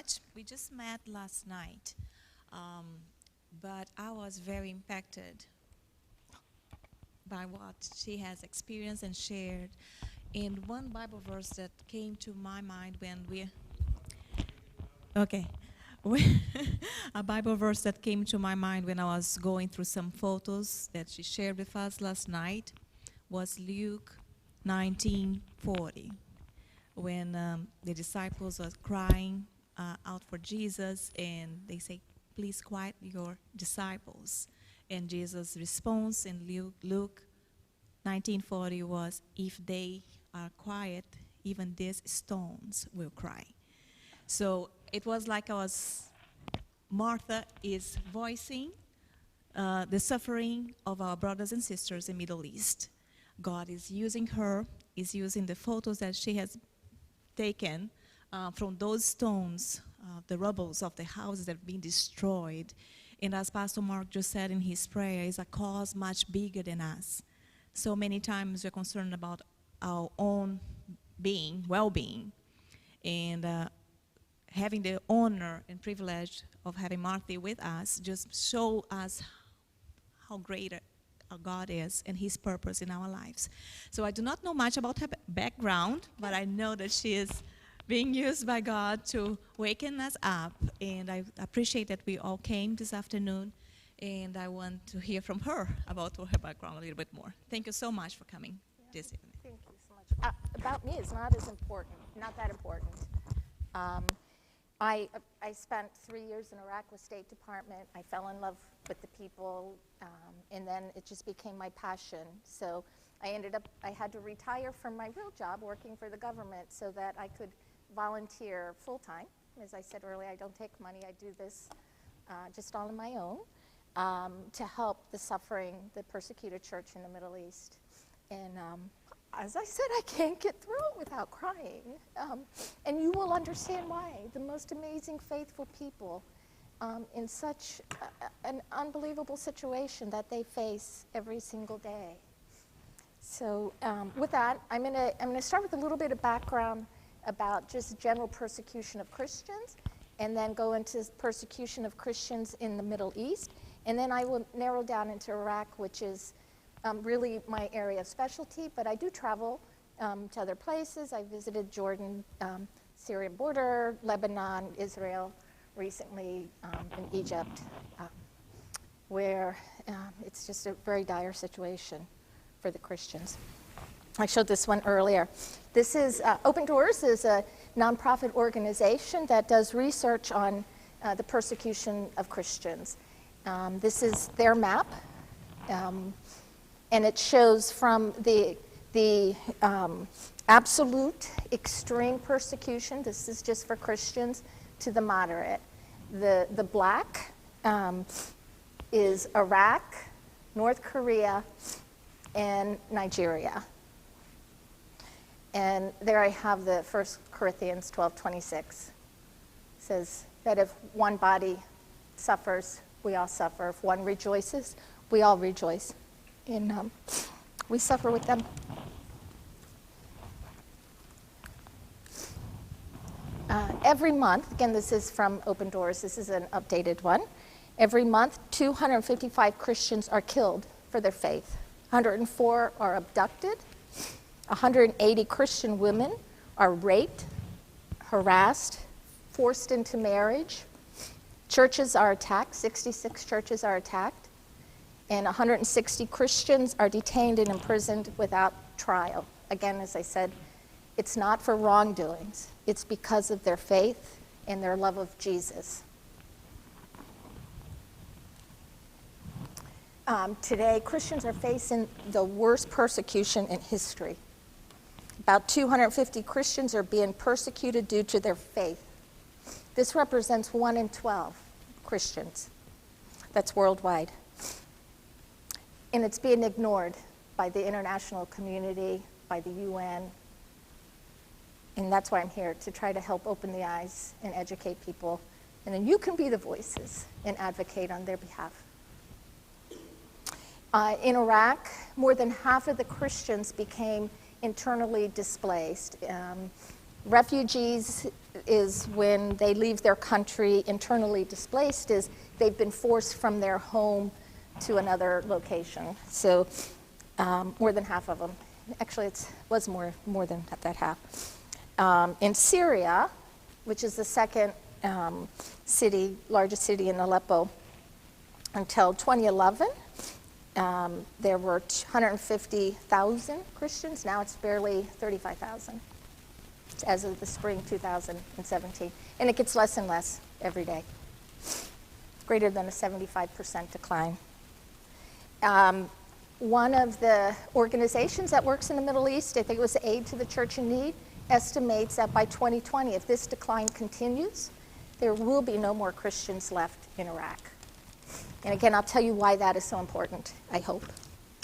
much. We just met last night, but I was very impacted by what she has experienced and shared. And one Bible verse that came to my mind okay, a Bible verse that came to my mind when I was going through some photos that she shared with us last night was Luke 19:40, when the disciples are crying out for Jesus, and they say, "Please quiet your disciples." And Jesus' response in Luke 19:40 was, "If they are quiet, even these stones will cry." So it was like Martha is voicing the suffering of our brothers and sisters in Middle East. God is using her, is using the photos that she has taken from those stones, the rubbles of the houses that have been destroyed. And as Pastor Mark just said in his prayer, it's a cause much bigger than us. So many times we're concerned about our own well-being. And having the honor and privilege of having Martha with us just show us how great our God is and his purpose in our lives. So I do not know much about her background, but I know that she is being used by God to waken us up. And I appreciate that we all came this afternoon. And I want to hear from her about her background a little bit more. Thank you so much for coming this evening. Thank you so much. About me is not that important. I spent 3 years in Iraq with State Department. I fell in love with the people, and then it just became my passion. So I had to retire from my real job working for the government so that I could volunteer full-time. As I said earlier, I don't take money. I do this just all on my own to help the suffering, the persecuted church in the Middle East. And as I said, I can't get through it without crying. And you will understand why. The most amazing, faithful people in such an unbelievable situation that they face every single day. So with that, I'm gonna start with a little bit of background about just general persecution of Christians, and then go into persecution of Christians in the Middle East. And then I will narrow down into Iraq, which is really my area of specialty, but I do travel to other places. I visited Jordan, Syria border, Lebanon, Israel, recently in Egypt, where it's just a very dire situation for the Christians. I showed this one earlier. This is, Open Doors is a nonprofit organization that does research on the persecution of Christians. This is their map. And it shows from the absolute extreme persecution, this is just for Christians, to the moderate. The black is Iraq, North Korea, and Nigeria. And there I have the 1 Corinthians 12:26. It says that if one body suffers, we all suffer. If one rejoices, we all rejoice. And we suffer with them. Every month, again, this is from Open Doors, this is an updated one. Every month, 255 Christians are killed for their faith. 104 are abducted. 180 Christian women are raped, harassed, forced into marriage. Churches are attacked, 66 churches are attacked. And 160 Christians are detained and imprisoned without trial. Again, as I said, it's not for wrongdoings. It's because of their faith and their love of Jesus. Today, Christians are facing the worst persecution in history. About 250 Christians are being persecuted due to their faith. This represents 1 in 12 Christians. That's worldwide. And it's being ignored by the international community, by the UN. And that's why I'm here, to try to help open the eyes and educate people. And then you can be the voices and advocate on their behalf. In Iraq, more than half of the Christians became internally displaced. Refugees is when they leave their country internally displaced, is they've been forced from their home to another location. So more than half of them. Actually, it was more than that half. In Syria, which is the second largest city in Aleppo, until 2011, there were 150,000 Christians. Now it's barely 35,000 as of the spring 2017. And it gets less and less every day, greater than a 75% decline. One of the organizations that works in the Middle East, I think it was Aid to the Church in Need, estimates that by 2020, if this decline continues, there will be no more Christians left in Iraq. And again, I'll tell you why that is so important, I hope.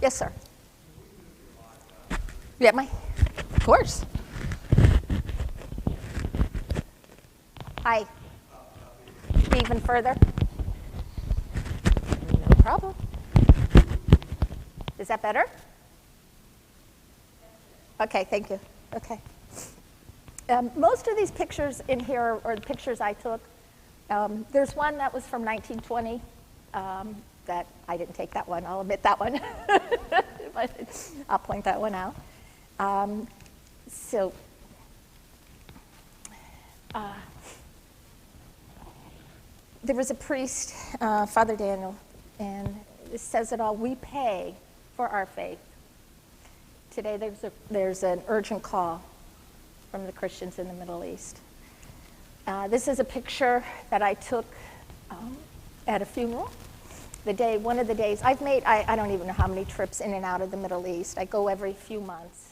Yes, sir. Yeah, of course. Hi. Even further? No problem. Is that better? Okay, thank you. Okay. Most of these pictures in here are the pictures I took. There's one that was from 1920 that I didn't take that one. I'll admit that one. But I'll point that one out. There was a priest, Father Daniel, and it says it all. We pay for our faith. Today there's an urgent call from the Christians in the Middle East. This is a picture that I took at a funeral. One of the days, I've made, I don't even know how many trips in and out of the Middle East. I go every few months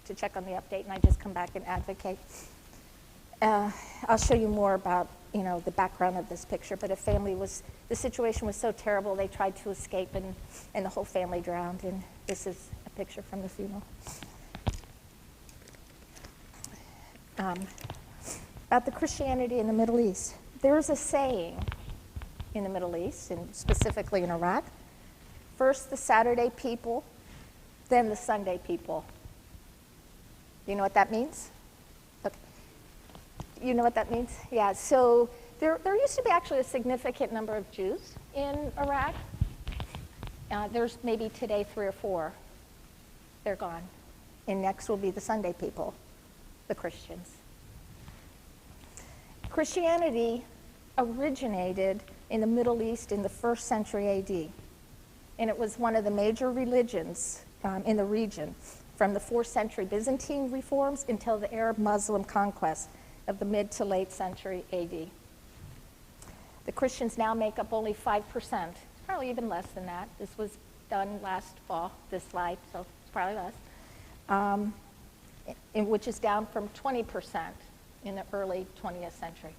to check on the update, and I just come back and advocate. I'll show you more about, the background of this picture, but the situation was so terrible, they tried to escape, and the whole family drowned, and this is a picture from the funeral. About the Christianity in the Middle East. There's a saying in the Middle East, and specifically in Iraq, first the Saturday people, then the Sunday people. You know what that means? Okay. You know what that means? Yeah, so there used to be actually a significant number of Jews in Iraq. There's maybe today 3 or 4. They're gone. And next will be the Sunday people, the Christians. Christianity originated in the Middle East in the 1st century AD. And it was one of the major religions in the region from the 4th century Byzantine reforms until the Arab Muslim conquest of the mid to late century AD. The Christians now make up only 5%, probably even less than that. This was done last fall, this slide, so it's probably less, which is down from 20% in the early 20th century.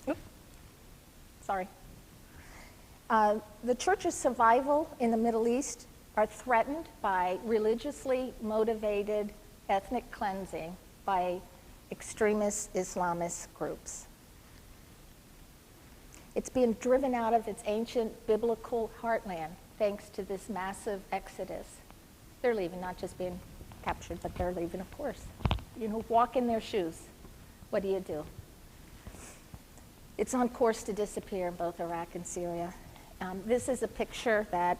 Oops. Sorry. The church's survival in the Middle East are threatened by religiously motivated ethnic cleansing by extremist Islamist groups. It's being driven out of its ancient biblical heartland thanks to this massive exodus. They're leaving, not just being captured, but they're leaving, of course. Walk in their shoes. What do you do? It's on course to disappear in both Iraq and Syria. This is a picture that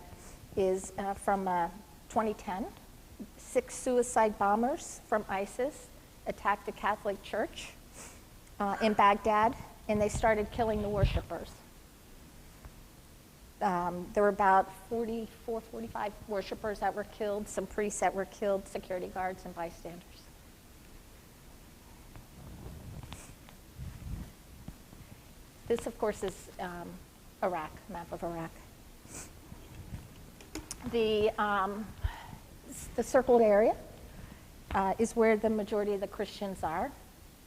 is from 2010. 6 suicide bombers from ISIS attacked a Catholic church in Baghdad, and they started killing the worshipers. There were about 44, 45 worshipers that were killed, some priests that were killed, security guards, and bystanders. This, of course, is Iraq, map of Iraq. The circled area is where the majority of the Christians are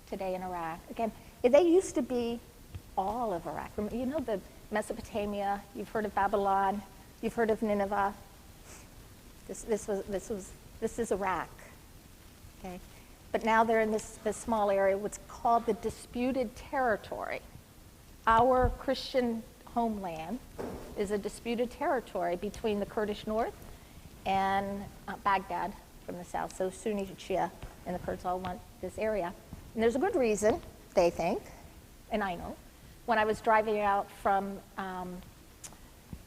today in Iraq. Again, they used to be all of Iraq. The Mesopotamia, you've heard of Babylon, you've heard of Nineveh. This is Iraq, okay? But now they're in this small area, what's called the disputed territory. Our Christian homeland is a disputed territory between the Kurdish north and Baghdad from the south. So Sunni, Shia, and the Kurds all want this area. And there's a good reason, they think, and I know. When I was driving out from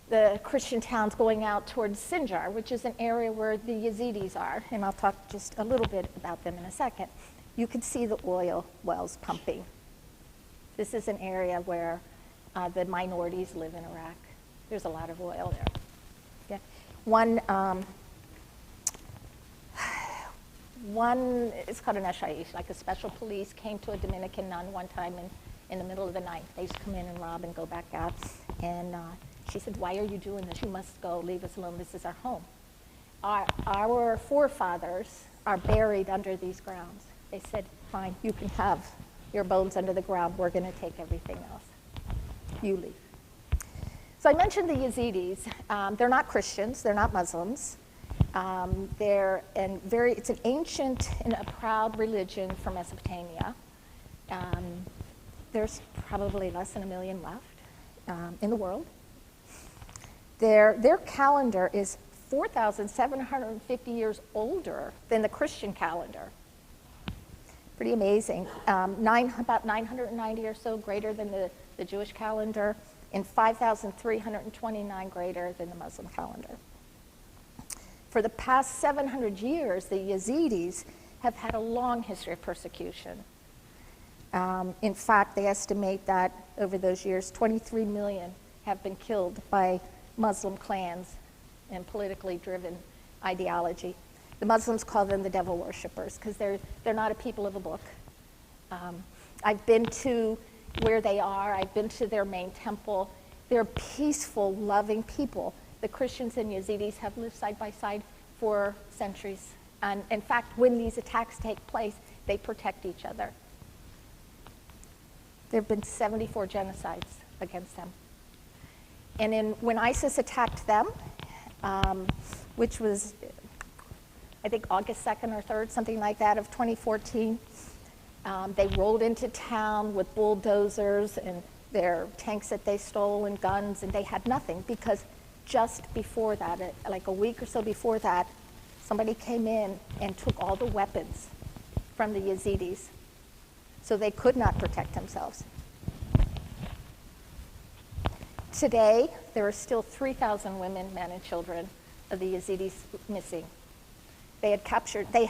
the Christian towns going out towards Sinjar, which is an area where the Yazidis are, and I'll talk just a little bit about them in a second, you could see the oil wells pumping. This is an area where the minorities live in Iraq. There's a lot of oil there. Yeah. One, it's called an Ashaish, like a special police, came to a Dominican nun one time in the middle of the night. They used to come in and rob and go back out. And she said, "Why are you doing this? You must go, leave us alone, this is our home." Our forefathers are buried under these grounds. They said, "Fine, you can have your bones under the ground, we're gonna take everything else. You leave." So I mentioned the Yazidis. They're not Christians, they're not Muslims. It's an ancient and a proud religion from Mesopotamia. There's probably less than 1 million left in the world. Their calendar is 4,750 years older than the Christian calendar. Pretty amazing. About 990 or so greater than the Jewish calendar, and 5,329 greater than the Muslim calendar. For the past 700 years, the Yazidis have had a long history of persecution. In fact, they estimate that over those years, 23 million have been killed by Muslim clans and politically driven ideology. The Muslims call them the devil worshippers because they're not a people of a book. I've been to where they are. I've been to their main temple. They're peaceful, loving people. The Christians and Yazidis have lived side by side for centuries. And in fact, when these attacks take place, they protect each other. There have been 74 genocides against them. And when ISIS attacked them, which was, I think, August 2nd or 3rd, something like that, of 2014, they rolled into town with bulldozers and their tanks that they stole and guns, and they had nothing because just before that, like a week or so before that, somebody came in and took all the weapons from the Yazidis, so they could not protect themselves. Today, there are still 3,000 women, men, and children of the Yazidis missing. They had captured, I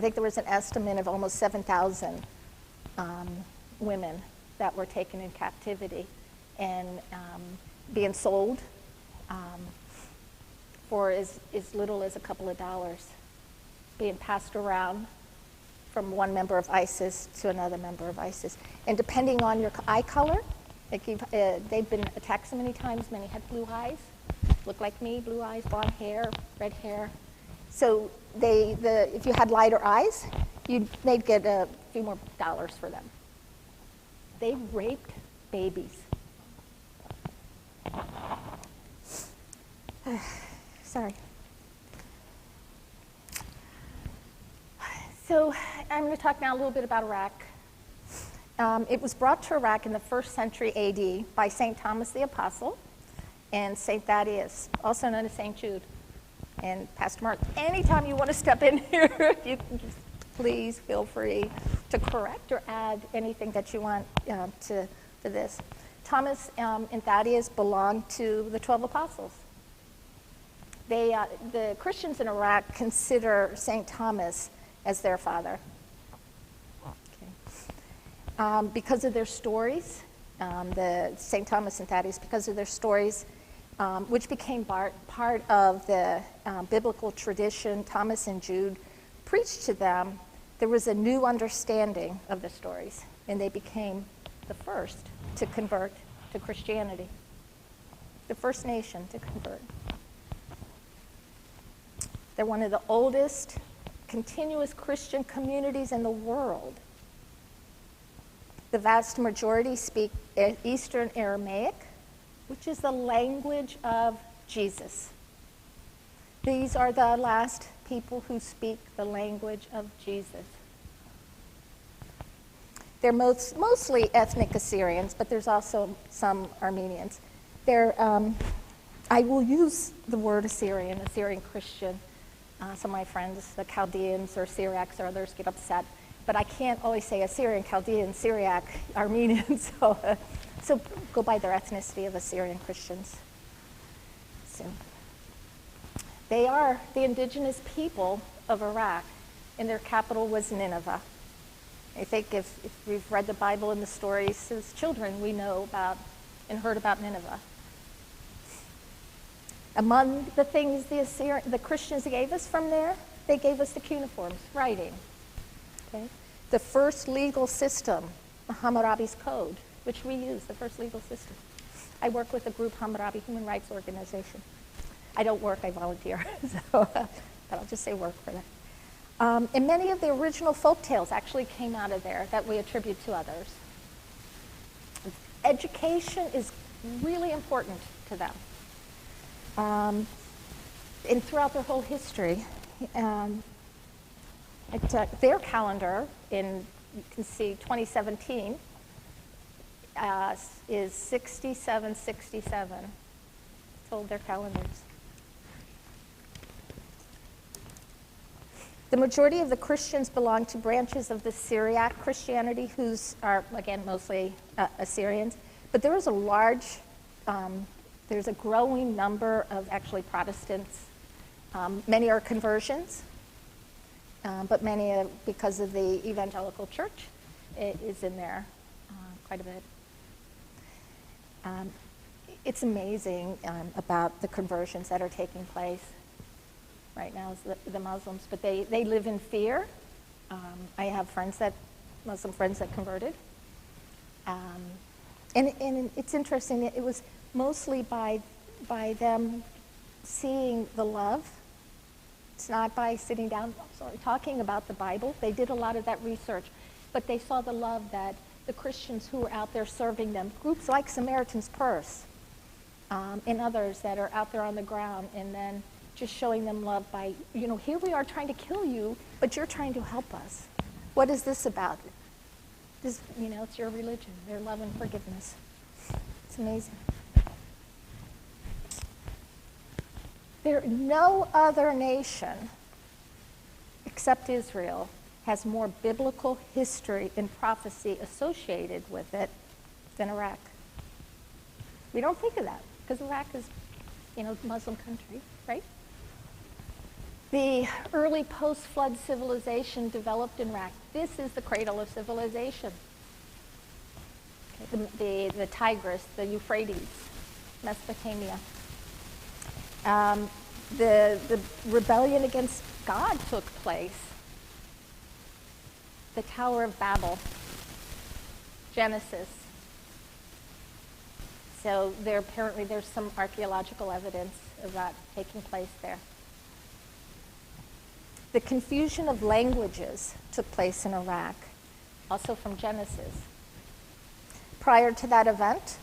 think there was an estimate of almost 7,000 women that were taken in captivity and being sold for as little as a couple of dollars, being passed around from one member of ISIS to another member of ISIS. And depending on your eye color, they've been attacked so many times. Many had blue eyes, look like me, blue eyes, blonde hair, red hair. So if you had lighter eyes, they'd get a few more dollars for them. They raped babies. Sorry. So I'm going to talk now a little bit about Iraq. It was brought to Iraq in the 1st century AD by St. Thomas the Apostle and St. Thaddeus, also known as St. Jude. And Pastor Mark, anytime you want to step in here, you can just please feel free to correct or add anything that you want to this. Thomas and Thaddeus belonged to the 12 apostles. The Christians in Iraq consider St. Thomas as their father. Okay. Because of their stories, the St. Thomas and Thaddeus, because of their stories, which became part of the biblical tradition, Thomas and Jude preached to them, there was a new understanding of the stories, and they became the first to convert to Christianity, the first nation to convert. They're one of the oldest continuous Christian communities in the world. The vast majority speak Eastern Aramaic, which is the language of Jesus. These are the last people who speak the language of Jesus. They're mostly ethnic Assyrians, but there's also some Armenians. I will use the word Assyrian Christian, Some of my friends, the Chaldeans or Syriacs or others, get upset. But I can't always say Assyrian, Chaldean, Syriac, Armenian. So go by their ethnicity of Assyrian Christians. So they are the indigenous people of Iraq, and their capital was Nineveh. I think if we've read the Bible and the stories as children, we know about and heard about Nineveh. Among the things the Christians gave us from there, they gave us the cuneiforms, writing. Okay? The first legal system, Hammurabi's Code, which we use, the first legal system. I work with a group, Hammurabi Human Rights Organization. I don't work, I volunteer, but I'll just say work for that. And many of the original folk tales actually came out of there that we attribute to others. Education is really important to them. And throughout their whole history, their calendar you can see 2017 is 6767. Told their calendars. The majority of the Christians belong to branches of the Syriac Christianity, whose are, again, mostly Assyrians. But there is there's a growing number of actually Protestants. Many are conversions, but many, because of the evangelical church, it is in there quite a bit. It's amazing about the conversions that are taking place right now is the Muslims, but they live in fear. I have Muslim friends that converted. And it's interesting, it was mostly by them seeing the love. It's not by sitting down, talking about the Bible. They did a lot of that research, but they saw the love that the Christians who were out there serving them, groups like Samaritan's Purse, and others that are out there on the ground, and then just showing them love by, here we are trying to kill you, but you're trying to help us. What is this about? This, it's your religion, their love and forgiveness. It's amazing. No other nation except Israel has more biblical history and prophecy associated with it than Iraq. We don't think of that because Iraq is, a Muslim country, right? The early post-flood civilization developed in Iraq. This is the cradle of civilization. Okay, the Tigris, the Euphrates, Mesopotamia. The rebellion against God took place. The Tower of Babel, Genesis. So there's some archaeological evidence of that taking place there. The confusion of languages took place in Iraq, also from Genesis. Prior to that event,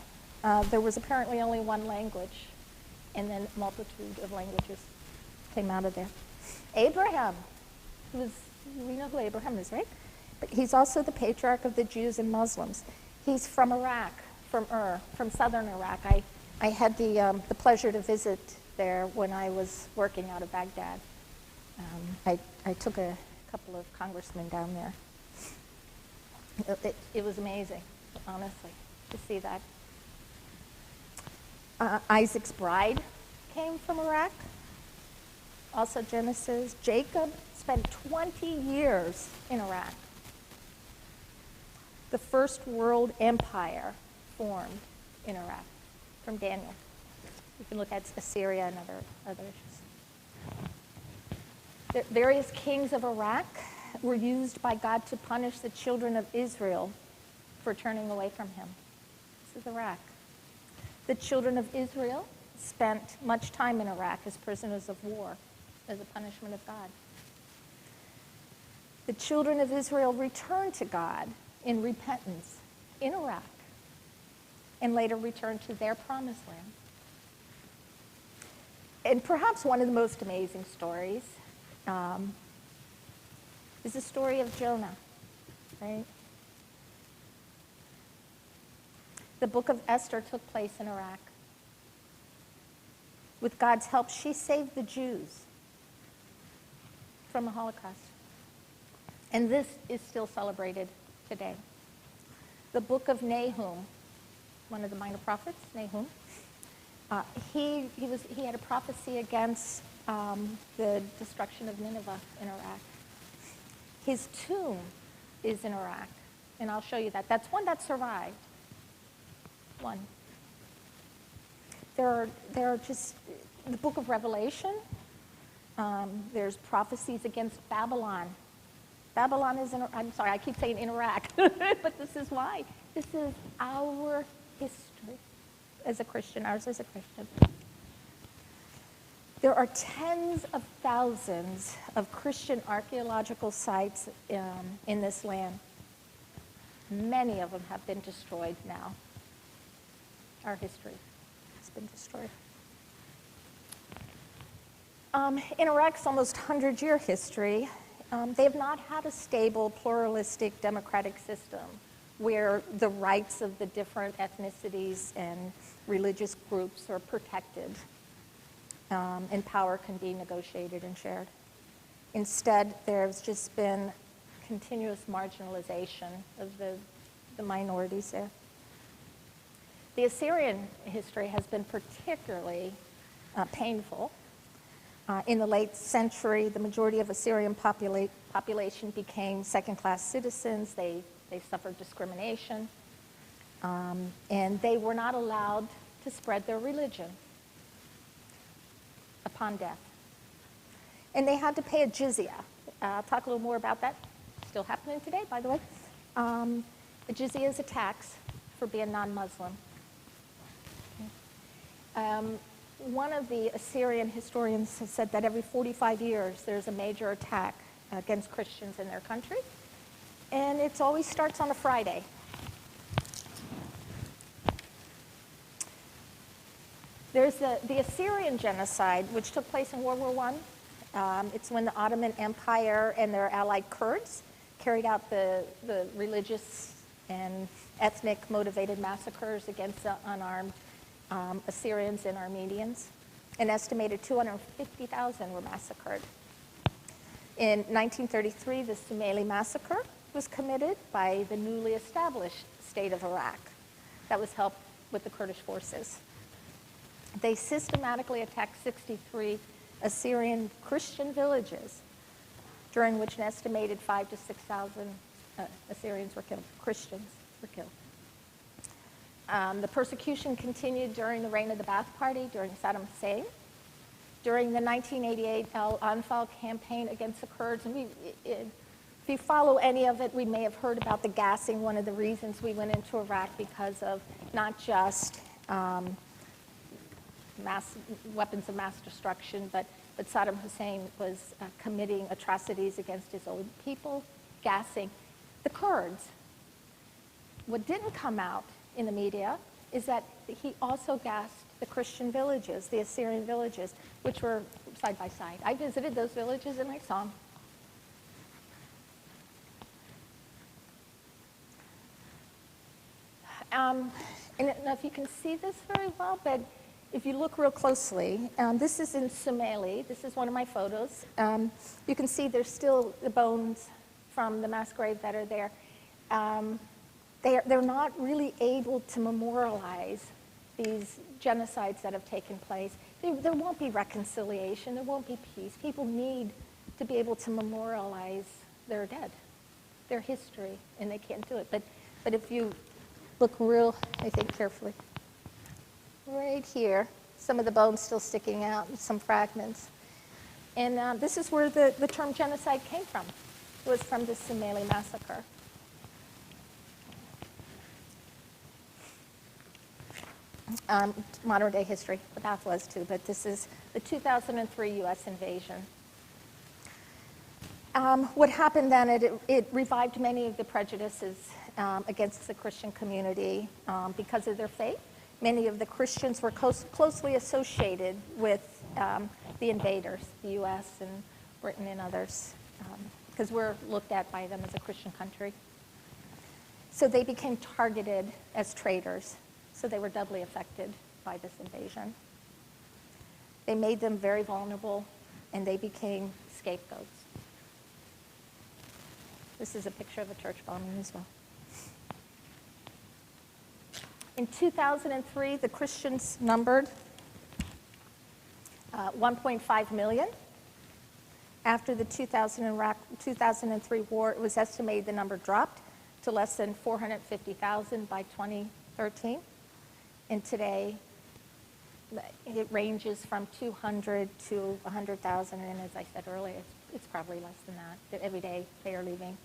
there was apparently only one language, and then a multitude of languages came out of there. Abraham, we know who Abraham is, right? But he's also the patriarch of the Jews and Muslims. He's from Iraq, from southern Iraq. I had the pleasure to visit there when I was working out of Baghdad. I took a couple of congressmen down there. It was amazing, honestly, to see that. Isaac's bride came from Iraq, also Genesis. Jacob spent 20 years in Iraq. The first world empire formed in Iraq from Daniel. You can look at Assyria and other issues. The various kings of Iraq were used by God to punish the children of Israel for turning away from him. This is Iraq. The children of Israel spent much time in Iraq as prisoners of war as a punishment of God. The children of Israel returned to God in repentance in Iraq and later returned to their promised land. And perhaps one of the most amazing stories is the story of Jonah, right? The book of Esther took place in Iraq. With God's help, she saved the Jews. from a Holocaust. And this is still celebrated today. The book of Nahum, one of the minor prophets, Nahum, he had a prophecy against the destruction of Nineveh in Iraq. His tomb is in Iraq, and I'll show you that. That's one that survived. One. There are just the book of Revelation. There's prophecies against Babylon. Babylon is I'm sorry, I keep saying in Iraq, but this is why. This is our history as a Christian, ours as a Christian. There are tens of thousands of Christian archaeological sites in this land. Many of them have been destroyed now. Our history has been destroyed. In Iraq's almost 100-year history, they have not had a stable, pluralistic, democratic system where the rights of the different ethnicities and religious groups are protected and power can be negotiated and shared. Instead, there's just been continuous marginalization of the minorities there. The Assyrian history has been particularly painful. In the late century, the majority of Assyrian population became second-class citizens. They suffered discrimination, and they were not allowed to spread their religion upon death. And they had to pay a jizya. I'll talk a little more about that. Still happening today, by the way. The jizya is a tax for being non-Muslim. One of the Assyrian historians has said that every 45 years there's a major attack against Christians in their country, and it always starts on a Friday. There's the Assyrian genocide, which took place in World War I. It's when the Ottoman Empire and their allied Kurds carried out the religious and ethnic motivated massacres against the unarmed Assyrians and Armenians. An estimated 250,000 were massacred. In 1933, the Somaili massacre was committed by the newly established state of Iraq. That was helped with the Kurdish forces. They systematically attacked 63 Assyrian Christian villages, during which an estimated 5,000 to 6,000 Assyrians were killed, Christians were killed. The persecution continued during the reign of the Ba'ath Party, during Saddam Hussein, during the 1988 Al-Anfal campaign against the Kurds. And if you follow any of it, we may have heard about the gassing. One of the reasons we went into Iraq because of not just weapons of mass destruction, but Saddam Hussein was committing atrocities against his own people, gassing the Kurds. What didn't come out in the media is that he also gassed the Christian villages, the Assyrian villages, which were side by side. I visited those villages and I saw them. And I don't know if you can see this very well, but if you look real closely, this is in Somalia. This is one of my photos. You can see there's still the bones from the mass grave that are there. They're not really able to memorialize these genocides that have taken place. There won't be reconciliation. There won't be peace. People need to be able to memorialize their dead, their history, and they can't do it. But if you look real, I think, carefully, right here, some of the bones still sticking out, some fragments. And this is where the term genocide came from. It was from the Somaili massacre. Modern day history, the Ba'ath was too, but this is the 2003 U.S. invasion. What happened then, it revived many of the prejudices against the Christian community because of their faith. Many of the Christians were closely associated with the invaders, the U.S. and Britain and others, because we're looked at by them as a Christian country. So they became targeted as traitors. So they were doubly affected by this invasion. They made them very vulnerable, and they became scapegoats. This is a picture of a church bombing as well. In 2003, the Christians numbered 1.5 million. After the 2003 war, it was estimated the number dropped to less than 450,000 by 2013. And today, it ranges from 200 to 100,000. And as I said earlier, it's probably less than that. Every day they are leaving.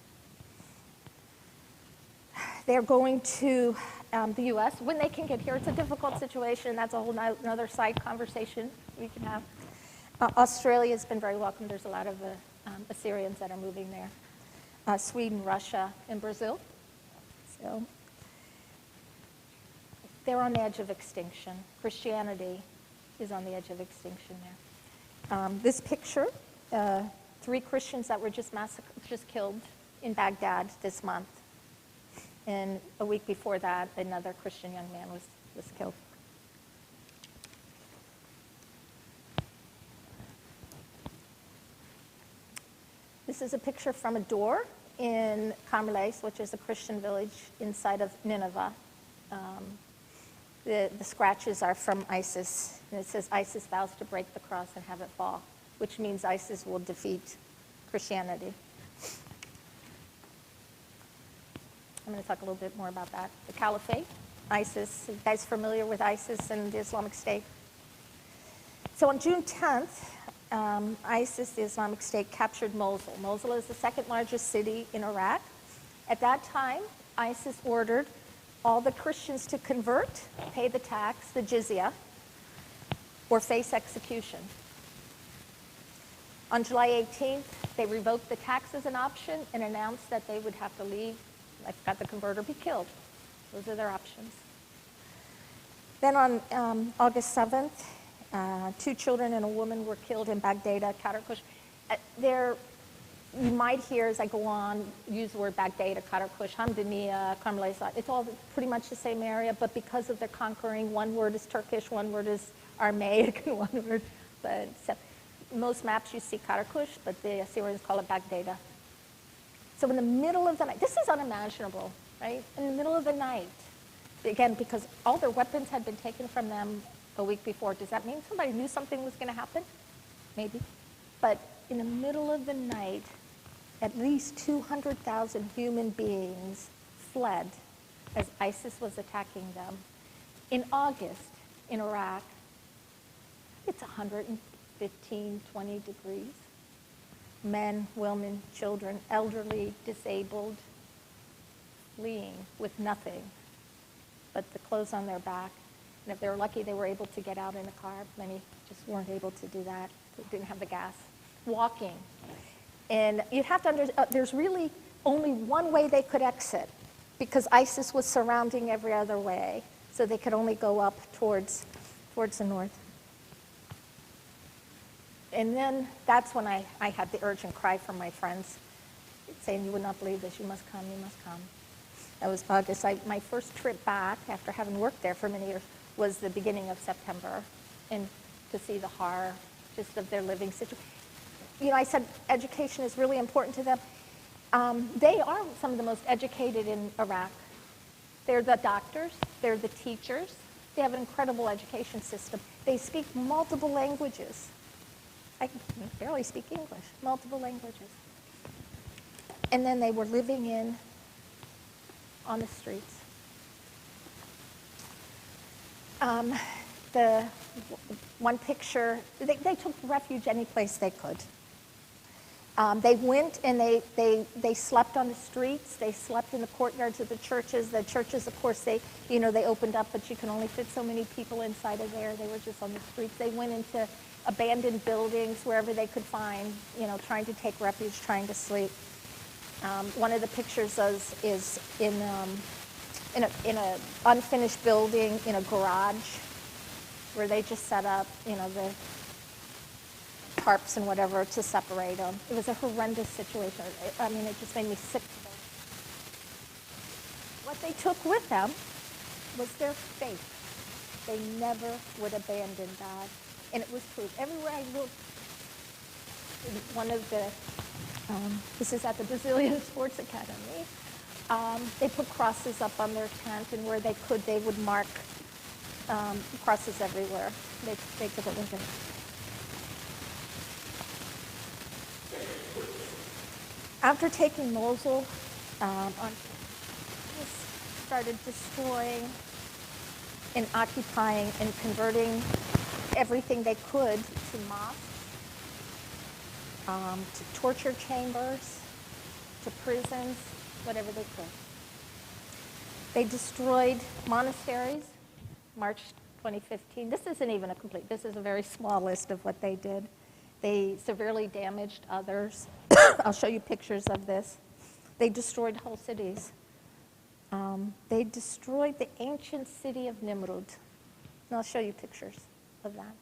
They're going to the U.S. when they can get here. It's a difficult situation. That's a whole another side conversation we can have. Australia has been very welcome. There's a lot of Assyrians that are moving there. Sweden, Russia, and Brazil. So they're on the edge of extinction. Christianity is on the edge of extinction there. This picture, 3 Christians that were just killed in Baghdad this month. And a week before that, another Christian young man was killed. This is a picture from a door in Carmeles, which is a Christian village inside of Nineveh. The scratches are from ISIS. And it says, ISIS vows to break the cross and have it fall, which means ISIS will defeat Christianity. I'm going to talk a little bit more about that. The Caliphate, ISIS. You guys familiar with ISIS and the Islamic State? So on June 10th, ISIS, the Islamic State, captured Mosul. Mosul is the second largest city in Iraq. At that time, ISIS ordered all the Christians to convert, pay the tax, the jizya, or face execution. On July 18th, they revoked the tax as an option and announced that they would have to leave, I forgot the convert, or be killed. Those are their options. Then on August 7th, 2 children and a woman were killed in Baghdad, Karakush. You might hear as I go on use the word Baghdad, Karakush, Hamdaniya, Karmeles. It's all pretty much the same area, but because of their conquering, one word is Turkish, one word is Aramaic, and one word. But so, most maps you see Karakush, but the Assyrians call it Baghdad. So in the middle of the night, this is unimaginable, right? In the middle of the night, again, because all their weapons had been taken from them a week before. Does that mean somebody knew something was going to happen? Maybe. But in the middle of the night, at least 200,000 human beings fled as ISIS was attacking them. In August, in Iraq, it's 115, 20 degrees. Men, women, children, elderly, disabled, fleeing with nothing but the clothes on their back. And if they were lucky, they were able to get out in a car. Many just weren't able to do that. They didn't have the gas. Walking. And you'd have to understand, there's really only one way they could exit because ISIS was surrounding every other way. So they could only go up towards the north. And then that's when I had the urgent cry from my friends saying, you would not believe this, you must come, you must come. That was August. My first trip back after having worked there for many years was the beginning of September, and to see the horror just of their living situation. You know, I said education is really important to them. They are some of the most educated in Iraq. They're the doctors, they're the teachers. They have an incredible education system. They speak multiple languages. I can barely speak English, multiple languages. And then they were living on the streets. The one picture, they took refuge any place they could. They went and they slept on the streets. They slept in the courtyards of the churches. The churches, of course, they opened up, but you can only fit so many people inside of there. They were just on the streets. They went into abandoned buildings wherever they could find, trying to take refuge, trying to sleep. One of the pictures is in a unfinished building in a garage where they just set up, the tarps and whatever to separate them. It was a horrendous situation. It just made me sick. What they took with them was their faith. They never would abandon God. And it was proved. Everywhere I looked, one of the This is at the Brazilian Sports Academy. They put crosses up on their tent, and where they could, they would mark crosses everywhere. They took it with them. After taking Mosul, started destroying and occupying and converting everything they could to mosques, to torture chambers, to prisons, whatever they could. They destroyed monasteries, March 2015. This isn't even a complete, this is a very small list of what they did. They severely damaged others. I'll show you pictures of this. They destroyed whole cities. They destroyed the ancient city of Nimrud. And I'll show you pictures of that.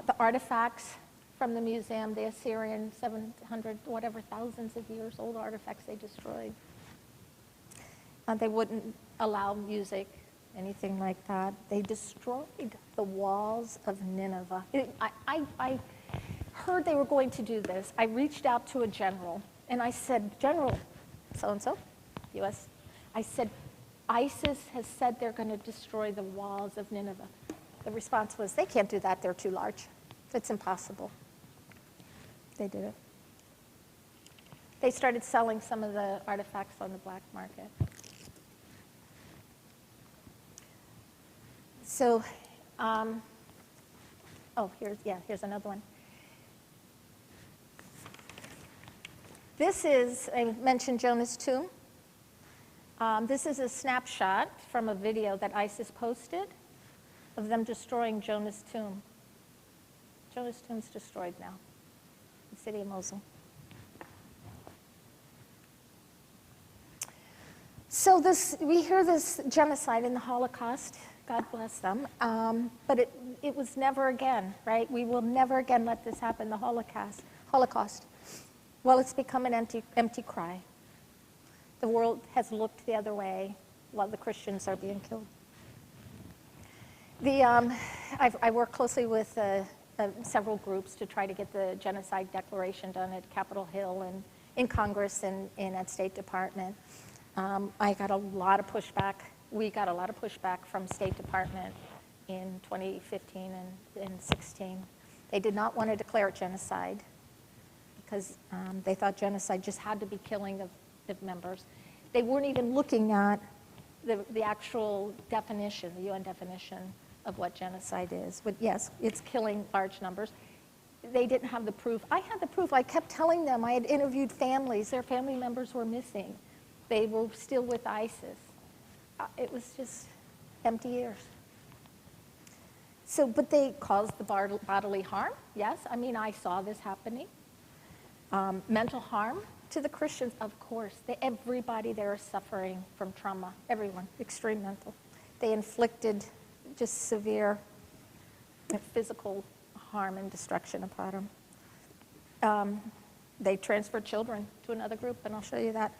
The artifacts from the museum, the Assyrian 700, whatever, thousands of years old artifacts they destroyed. They wouldn't allow music, anything like that. They destroyed the walls of Nineveh. I heard they were going to do this. I reached out to a general, and I said, General so-and-so, U.S., I said, ISIS has said they're going to destroy the walls of Nineveh. The response was, they can't do that, they're too large. It's impossible. They did it. They started selling some of the artifacts on the black market. So, here's another one. This is, I mentioned Jonah's tomb. This is a snapshot from a video that ISIS posted of them destroying Jonah's tomb. Jonah's tomb's destroyed now, the city of Mosul. So we hear this genocide in the Holocaust, God bless them, but it was never again, right? We will never again let this happen, the Holocaust. Well, it's become an empty cry. The world has looked the other way while the Christians are being killed. I work closely with several groups to try to get the genocide declaration done at Capitol Hill and in Congress and at State Department. I got a lot of pushback. We got a lot of pushback from State Department in 2015 and 16. They did not want to declare it genocide because they thought genocide just had to be killing of members. They weren't even looking at the actual definition, the UN definition of what genocide is. But yes, it's killing large numbers. They didn't have the proof. I had the proof. I kept telling them. I had interviewed families. Their family members were missing. They were still with ISIS. It was just empty ears. So, but they caused the bodily harm. Yes, I mean, I saw this happening. Mental harm to the Christians, of course. Everybody there is suffering from trauma. Everyone, extreme mental. They inflicted just severe physical harm and destruction upon them. They transferred children to another group, and I'll show you that.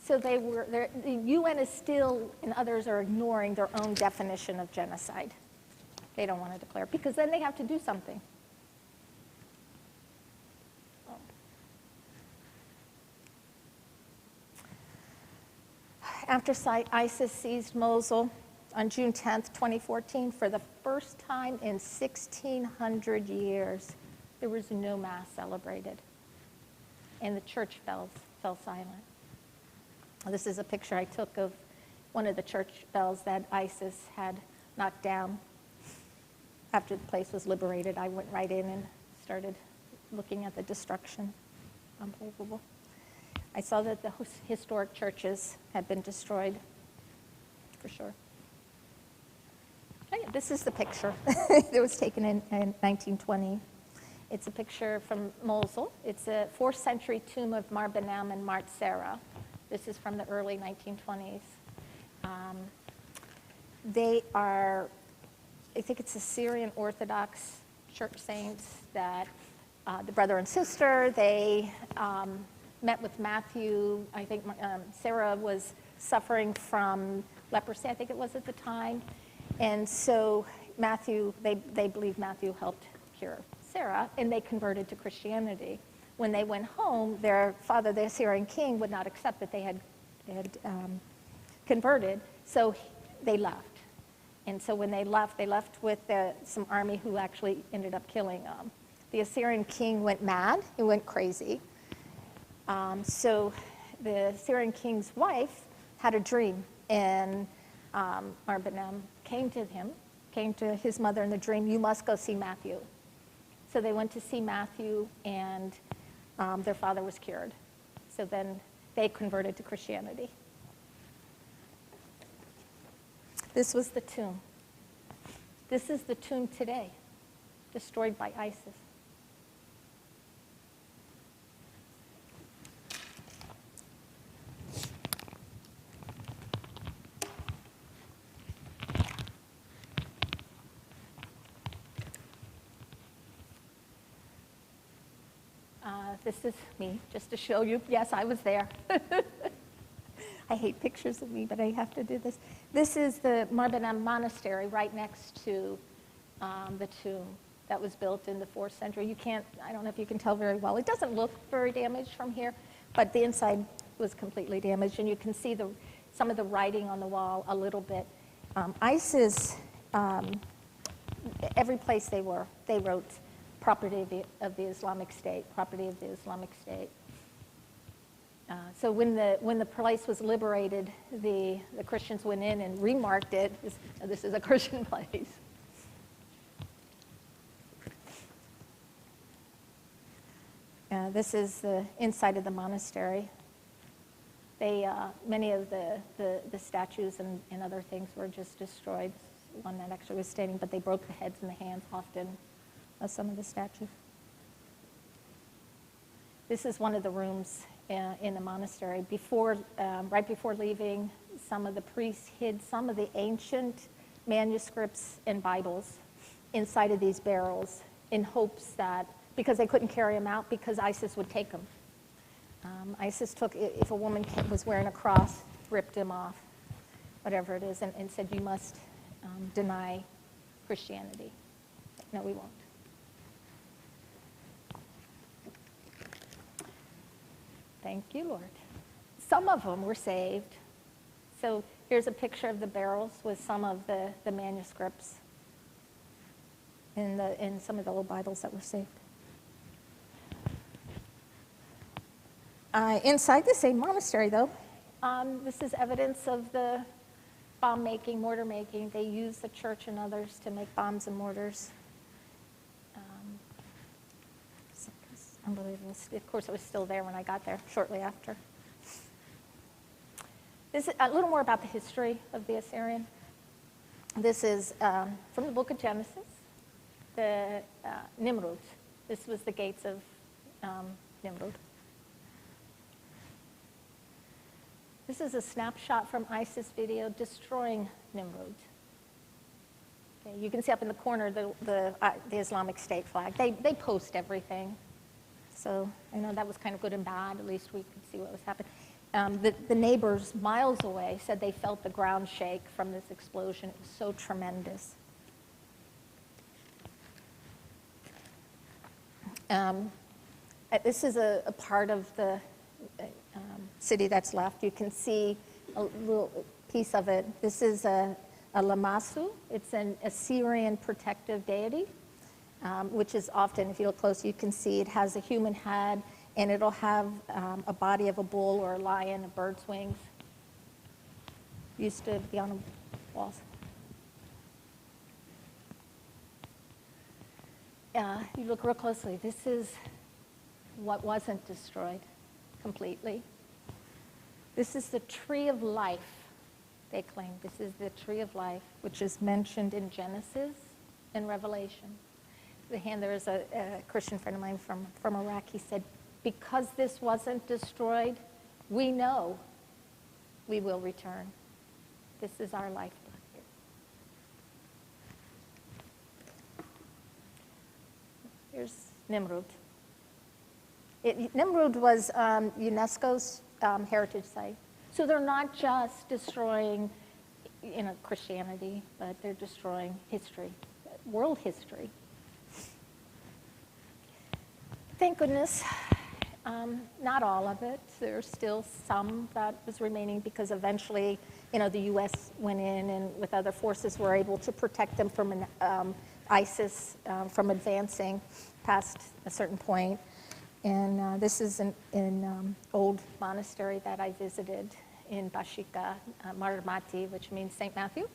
So the UN is still, and others are ignoring their own definition of genocide. They don't want to declare, because then they have to do something. After ISIS seized Mosul on June 10th, 2014, for the first time in 1,600 years, there was no Mass celebrated, and the church fell silent. This is a picture I took of one of the church bells that ISIS had knocked down. After the place was liberated, I went right in and started looking at the destruction. Unbelievable. I saw that the historic churches had been destroyed, for sure. Oh, yeah, this is the picture. It was taken in 1920. It's a picture from Mosul. It's a 4th century tomb of Marbanam and Martsera. This is from the early 1920s. They are, I think it's a Syrian Orthodox church saints that the brother and sister, they met with Matthew. I think Sarah was suffering from leprosy, I think it was at the time. And so Matthew, they believe Matthew helped cure Sarah, and they converted to Christianity. When they went home, their father, the Assyrian king, would not accept that they had converted, so they left. And so when they left with some army who actually ended up killing them. The Assyrian king went mad. He went crazy. So the Syrian king's wife had a dream, and Martha came to his mother in the dream, "You must go see Matthew." So they went to see Matthew, and their father was cured. So then they converted to Christianity. This was the tomb. This is the tomb today, destroyed by ISIS. This is me, just to show you. Yes, I was there. I hate pictures of me, but I have to do this. This is the Martha Monastery right next to the tomb that was built in the 4th century. I don't know if you can tell very well. It doesn't look very damaged from here, but the inside was completely damaged, and you can see some of the writing on the wall a little bit. ISIS, every place they were, they wrote property of the Islamic State, property of the Islamic State. So when the place was liberated, the Christians went in and remarked it. This is a Christian place. This is the inside of the monastery. Many of the statues and other things were just destroyed. One that actually was standing, but they broke the heads and the hands often of some of the statues. This is one of the rooms in the monastery. Right before leaving, some of the priests hid some of the ancient manuscripts and Bibles inside of these barrels in hopes that, because they couldn't carry them out, because ISIS would take them. ISIS took, if a woman was wearing a cross, ripped him off, whatever it is, and said, "You must deny Christianity." No, we won't. Thank you, Lord. Some of them were saved. So here's a picture of the barrels with some of the manuscripts in some of the old Bibles that were saved. Inside the same monastery, though, this is evidence of the bomb making, mortar making. They used the church and others to make bombs and mortars. Unbelievable. Of course, it was still there when I got there shortly after. This is a little more about the history of the Assyrian. This is from the book of Genesis, the Nimrod. This was the gates of Nimrod. This is a snapshot from ISIS video destroying Nimrod. Okay, you can see up in the corner the Islamic State flag. They post everything. So I know that was kind of good and bad. At least we could see what was happening. The neighbors miles away said they felt the ground shake from this explosion. It was so tremendous. This is a part of the city that's left. You can see a little piece of it. This is a Lamassu. It's an Assyrian protective deity. Which is often, if you look close, you can see it has a human head, and it'll have a body of a bull or a lion, a bird's wings. Used to be on the walls. You look real closely. This is what wasn't destroyed completely. This is the tree of life, they claim. This is the tree of life, which is mentioned in Genesis and Revelation. There is a Christian friend of mine from Iraq. He said, because this wasn't destroyed, we know we will return. This is our lifeblood here. Here's Nimrod. Nimrod was UNESCO's heritage site. So they're not just destroying Christianity, but they're destroying history, world history. Thank goodness. Not all of it. There's still some that was remaining because eventually, the U.S. went in and with other forces were able to protect them from ISIS from advancing past a certain point. And this is an old monastery that I visited in Bashika, Marmati, which means St. Matthew,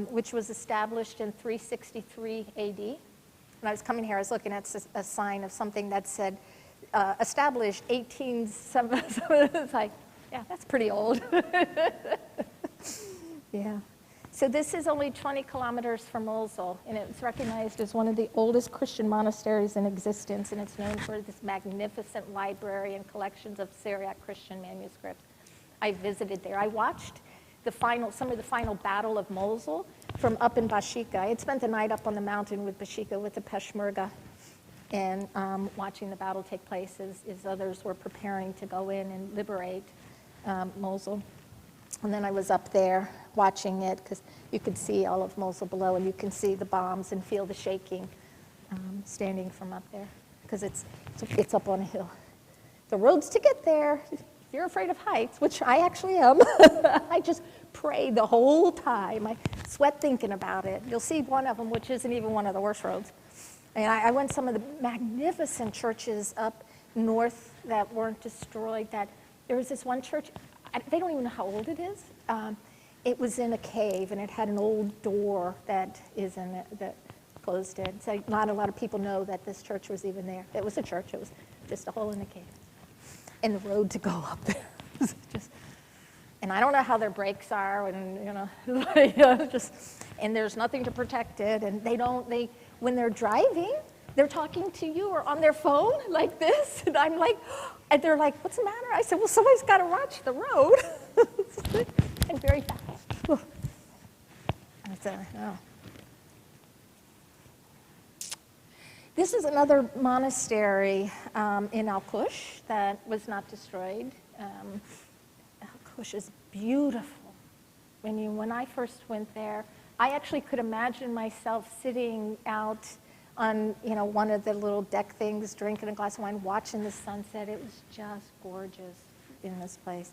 which was established in 363 AD. When I was coming here, I was looking at a sign of something that said, established 1870. It's like, yeah, that's pretty old. Yeah. So this is only 20 kilometers from Mosul, and it's recognized as one of the oldest Christian monasteries in existence, and it's known for this magnificent library and collections of Syriac Christian manuscripts. I visited there. I watched some of the final battle of Mosul from up in Bashika. I had spent the night up on the mountain with Bashika with the Peshmerga, and watching the battle take place as others were preparing to go in and liberate Mosul. And then I was up there watching it because you could see all of Mosul below, and you can see the bombs and feel the shaking standing from up there because it's up on a hill. The roads to get there, if you're afraid of heights, which I actually am, I just pray the whole time. I sweat thinking about it. You'll see one of them, which isn't even one of the worst roads. And I went some of the magnificent churches up north that weren't destroyed. There was this one church, they don't even know how old it is. It was in a cave, and it had an old door that closed it. So not a lot of people know that this church was even there. It was a church. It was just a hole in the cave. And the road to go up there was just, and I don't know how their brakes are, and and there's nothing to protect it, and when they're driving, they're talking to you or on their phone like this, and I'm like, and they're like, what's the matter? I said, well, somebody's got to watch the road, and very fast. I said, oh. This is another monastery in Al-Qush that was not destroyed. Al-Qush is beautiful. When I first went there, I actually could imagine myself sitting out on one of the little deck things, drinking a glass of wine, watching the sunset. It was just gorgeous in this place.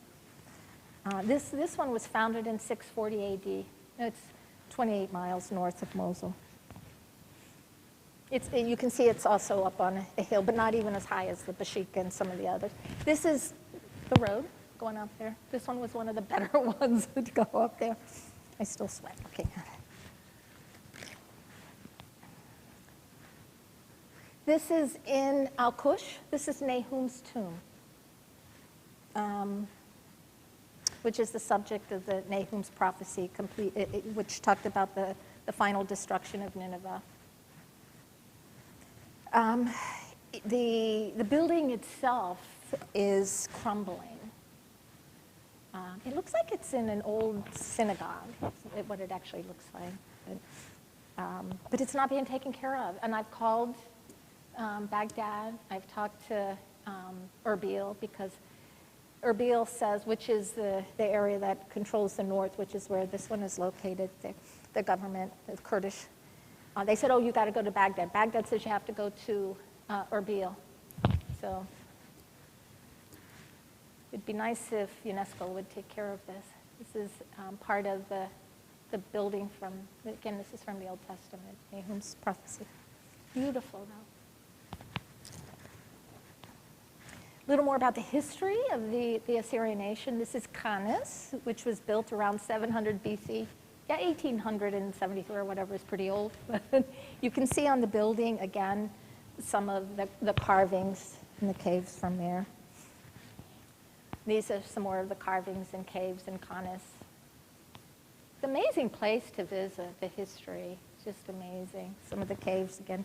This one was founded in 640 AD. It's 28 miles north of Mosul. You can see it's also up on a hill, but not even as high as the Bashika and some of the others. This is the road going up there. This one was one of the better ones to go up there. I still sweat looking at it. This is in Al-Qush. This is Nahum's tomb, which is the subject of the Nahum's prophecy, which talked about the final destruction of Nineveh. The building itself is crumbling. It looks like it's in an old synagogue, what it actually looks like. But it's not being taken care of. And I've called Baghdad. I've talked to Erbil, because Erbil says, which is the area that controls the north, which is where this one is located, the government, the Kurdish. They said, oh, you got to go to Baghdad. Baghdad says you have to go to Erbil. So it'd be nice if UNESCO would take care of this. This is part of the building from, again, this is from the Old Testament, Nahum's prophecy. Beautiful, though. A little more about the history of the Assyrian nation. This is Kanes, which was built around 700 BC. Yeah, 1873 or whatever is pretty old. But you can see on the building, again, some of the carvings in the caves from there. These are some more of the carvings and caves in Kanes. It's an amazing place to visit, the history. It's just amazing. Some of the caves, again,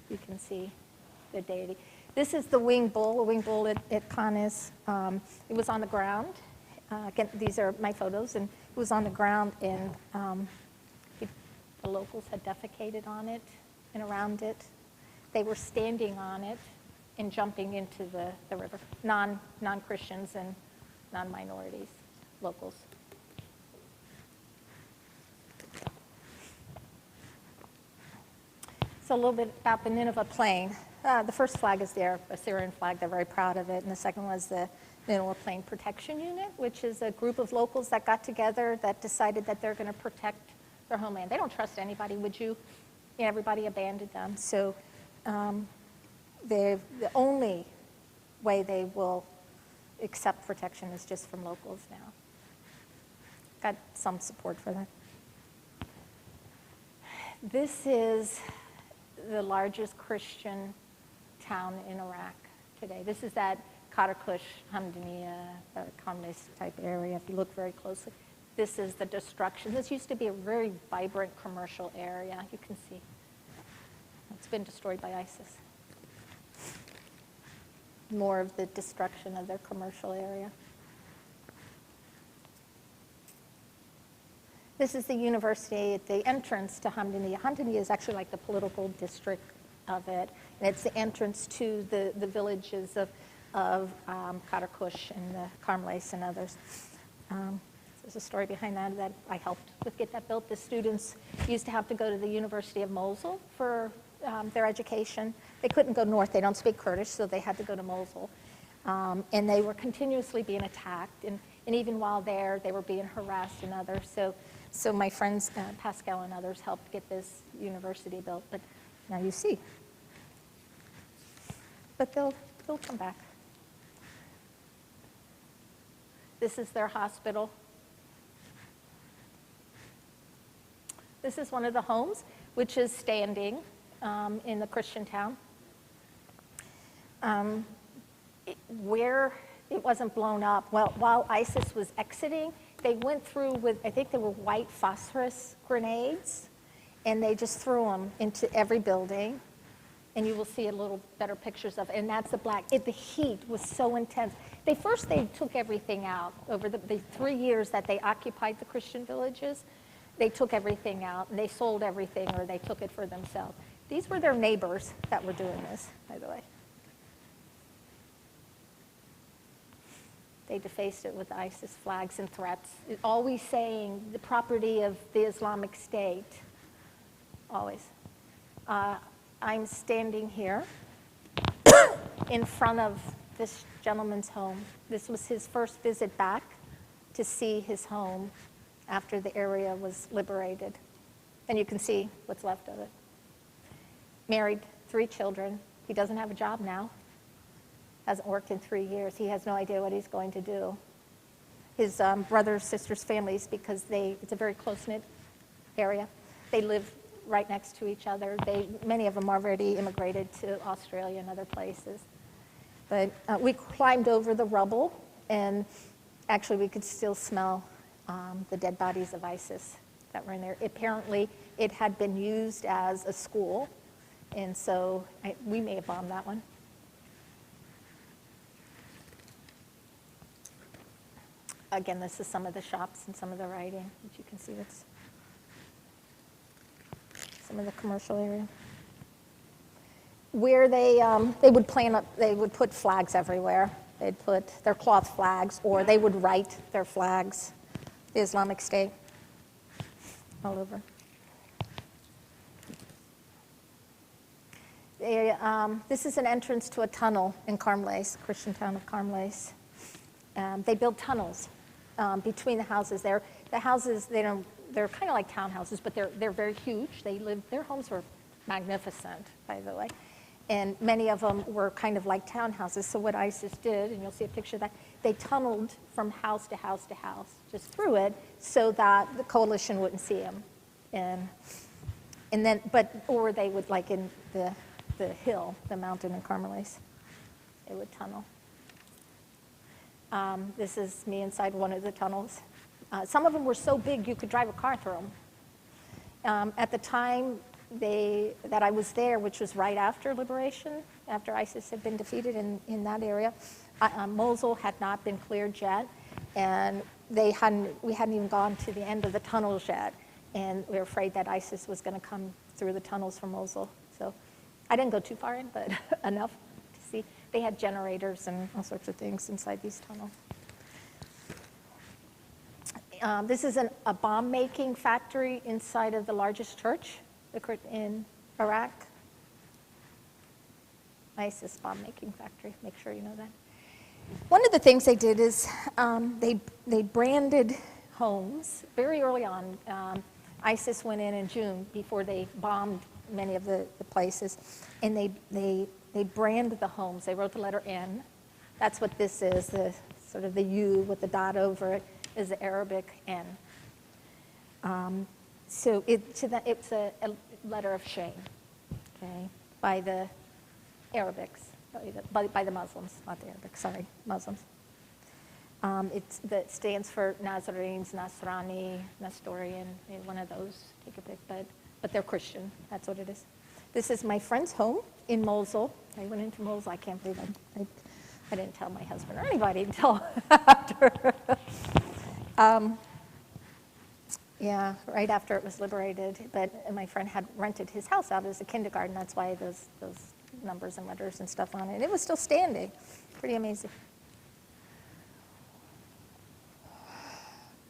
you can see the deity. This is the winged bull at Kanes. It was on the ground. Again, these are my photos, and it was on the ground, and the locals had defecated on it and around it. They were standing on it and jumping into the river, non-Christians and non-minorities, locals. So a little bit about the Nineveh plain. The first flag is there, a Syrian flag. They're very proud of it. And the second was the Mineral Plain Protection Unit, which is a group of locals that got together that decided that they're going to protect their homeland. They don't trust anybody, would you? Yeah, everybody abandoned them. So the only way they will accept protection is just from locals now. Got some support for that. This is the largest Christian town in Iraq today. This is that Karakush, Hamdaniya, Kamnes type area, if you look very closely. This is the destruction. This used to be a very vibrant commercial area. You can see it's been destroyed by ISIS. More of the destruction of their commercial area. This is the university at the entrance to Hamdaniya. Hamdaniya is actually like the political district of it, and it's the entrance to the villages of Karakush and the Karmlace and others. There's a story behind that I helped with get that built. The students used to have to go to the University of Mosul for their education. They couldn't go north. They don't speak Kurdish, so they had to go to Mosul. And they were continuously being attacked. And even while there, they were being harassed and others. So my friends, Pascal and others, helped get this university built. But now you see. But they'll come back. This is their hospital. This is one of the homes, which is standing in the Christian town. Where it wasn't blown up, well, while ISIS was exiting, they went through with, I think they were white phosphorus grenades, and they just threw them into every building. And you will see a little better pictures of it. And that's the black. The heat was so intense. They took everything out. Over the 3 years that they occupied the Christian villages, they took everything out, and they sold everything, or they took it for themselves. These were their neighbors that were doing this, by the way. They defaced it with ISIS flags and threats, always saying the property of the Islamic State, always. I'm standing here in front of this gentleman's home. This was his first visit back to see his home after the area was liberated. And you can see what's left of it. Married, 3 children. He doesn't have a job now. Hasn't worked in 3 years. He has no idea what he's going to do. His brothers, sisters, families, because it's a very close-knit area. They live right next to each other. Many of them already immigrated to Australia and other places. But we climbed over the rubble, and actually we could still smell the dead bodies of ISIS that were in there. Apparently, it had been used as a school, and so we may have bombed that one. Again, this is some of the shops and some of the writing, which you can see that's some of the commercial area. Where they would put flags everywhere. They'd put their cloth flags, or they would write their flags, the Islamic State, all over. This is an entrance to a tunnel in Karmlace, Christian town of Karmlace. They built tunnels between the houses there. The houses, they're kind of like townhouses, but they're very huge. Their homes were magnificent, by the way. And many of them were kind of like townhouses. So what ISIS did, and you'll see a picture of that, they tunneled from house to house to house, just through it, so that the coalition wouldn't see them. Or they would, like in the hill, the mountain in Karmlace, they would tunnel. This is me inside one of the tunnels. Some of them were so big you could drive a car through them. At the time that I was there, which was right after liberation, after ISIS had been defeated in that area, Mosul had not been cleared yet, and we hadn't even gone to the end of the tunnels yet, and we were afraid that ISIS was going to come through the tunnels from Mosul. So I didn't go too far in, but enough to see. They had generators and all sorts of things inside these tunnels. This is a bomb-making factory inside of the largest church in Iraq. ISIS bomb-making factory. Make sure you know that. One of the things they did is they branded homes very early on. ISIS went in June before they bombed many of the places, and they branded the homes. They wrote the letter N. That's what this is, the sort of the U with the dot over it is the Arabic N. So it's a letter of shame, okay, by the Arabics, by the Muslims, not the Arabics, sorry, Muslims. That stands for Nazarenes, Nasrani, Nestorian, one of those, take a pick, but they're Christian, that's what it is. This is my friend's home in Mosul. I went into Mosul, I can't believe I didn't tell my husband or anybody until after. Yeah, right after it was liberated, but my friend had rented his house out as a kindergarten, that's why those numbers and letters and stuff on it. And it was still standing, pretty amazing.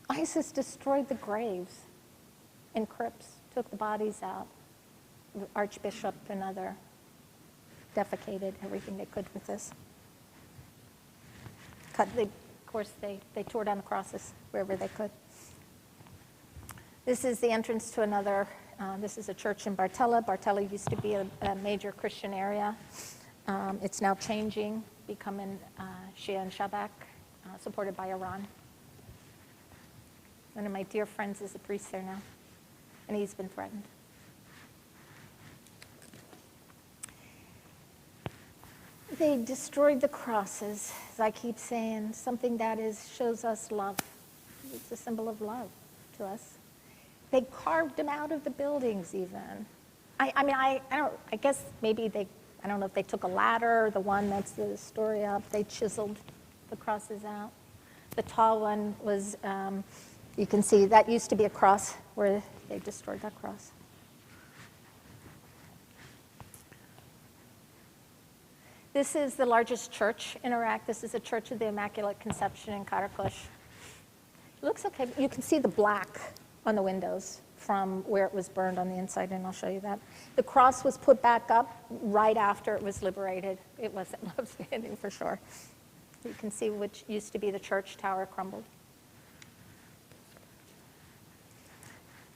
ISIS destroyed the graves and crypts, took the bodies out. The archbishop and other defecated everything they could with this. Of course, they tore down the crosses wherever they could. This is the entrance to another, this is a church in Bartella. Bartella used to be a major Christian area. It's now changing, becoming Shia and Shabak, supported by Iran. One of my dear friends is a priest there now, and he's been threatened. They destroyed the crosses, as I keep saying, something that shows us love. It's a symbol of love to us. They carved them out of the buildings even. I guess maybe I don't know if they took a ladder, the one that's the story up, they chiseled the crosses out. The tall one was, you can see that used to be a cross where they destroyed that cross. This is the largest church in Iraq. This is the Church of the Immaculate Conception in Karakush. It looks okay. You can see the black on the windows from where it was burned on the inside, and I'll show you that. The cross was put back up right after it was liberated. It wasn't left standing for sure. You can see which used to be the church tower crumbled.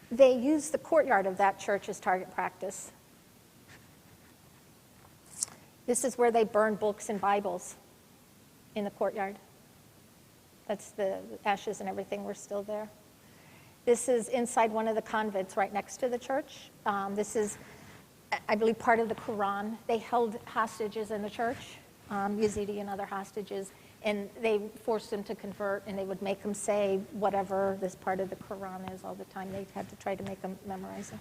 They used the courtyard of that church as target practice. This is where they burned books and Bibles, in the courtyard. That's the ashes and everything were still there. This is inside one of the convents right next to the church. This is, I believe, part of the Quran. They held hostages in the church, Yazidi and other hostages, and they forced them to convert, and they would make them say whatever this part of the Quran is all the time. They had to try to make them memorize it.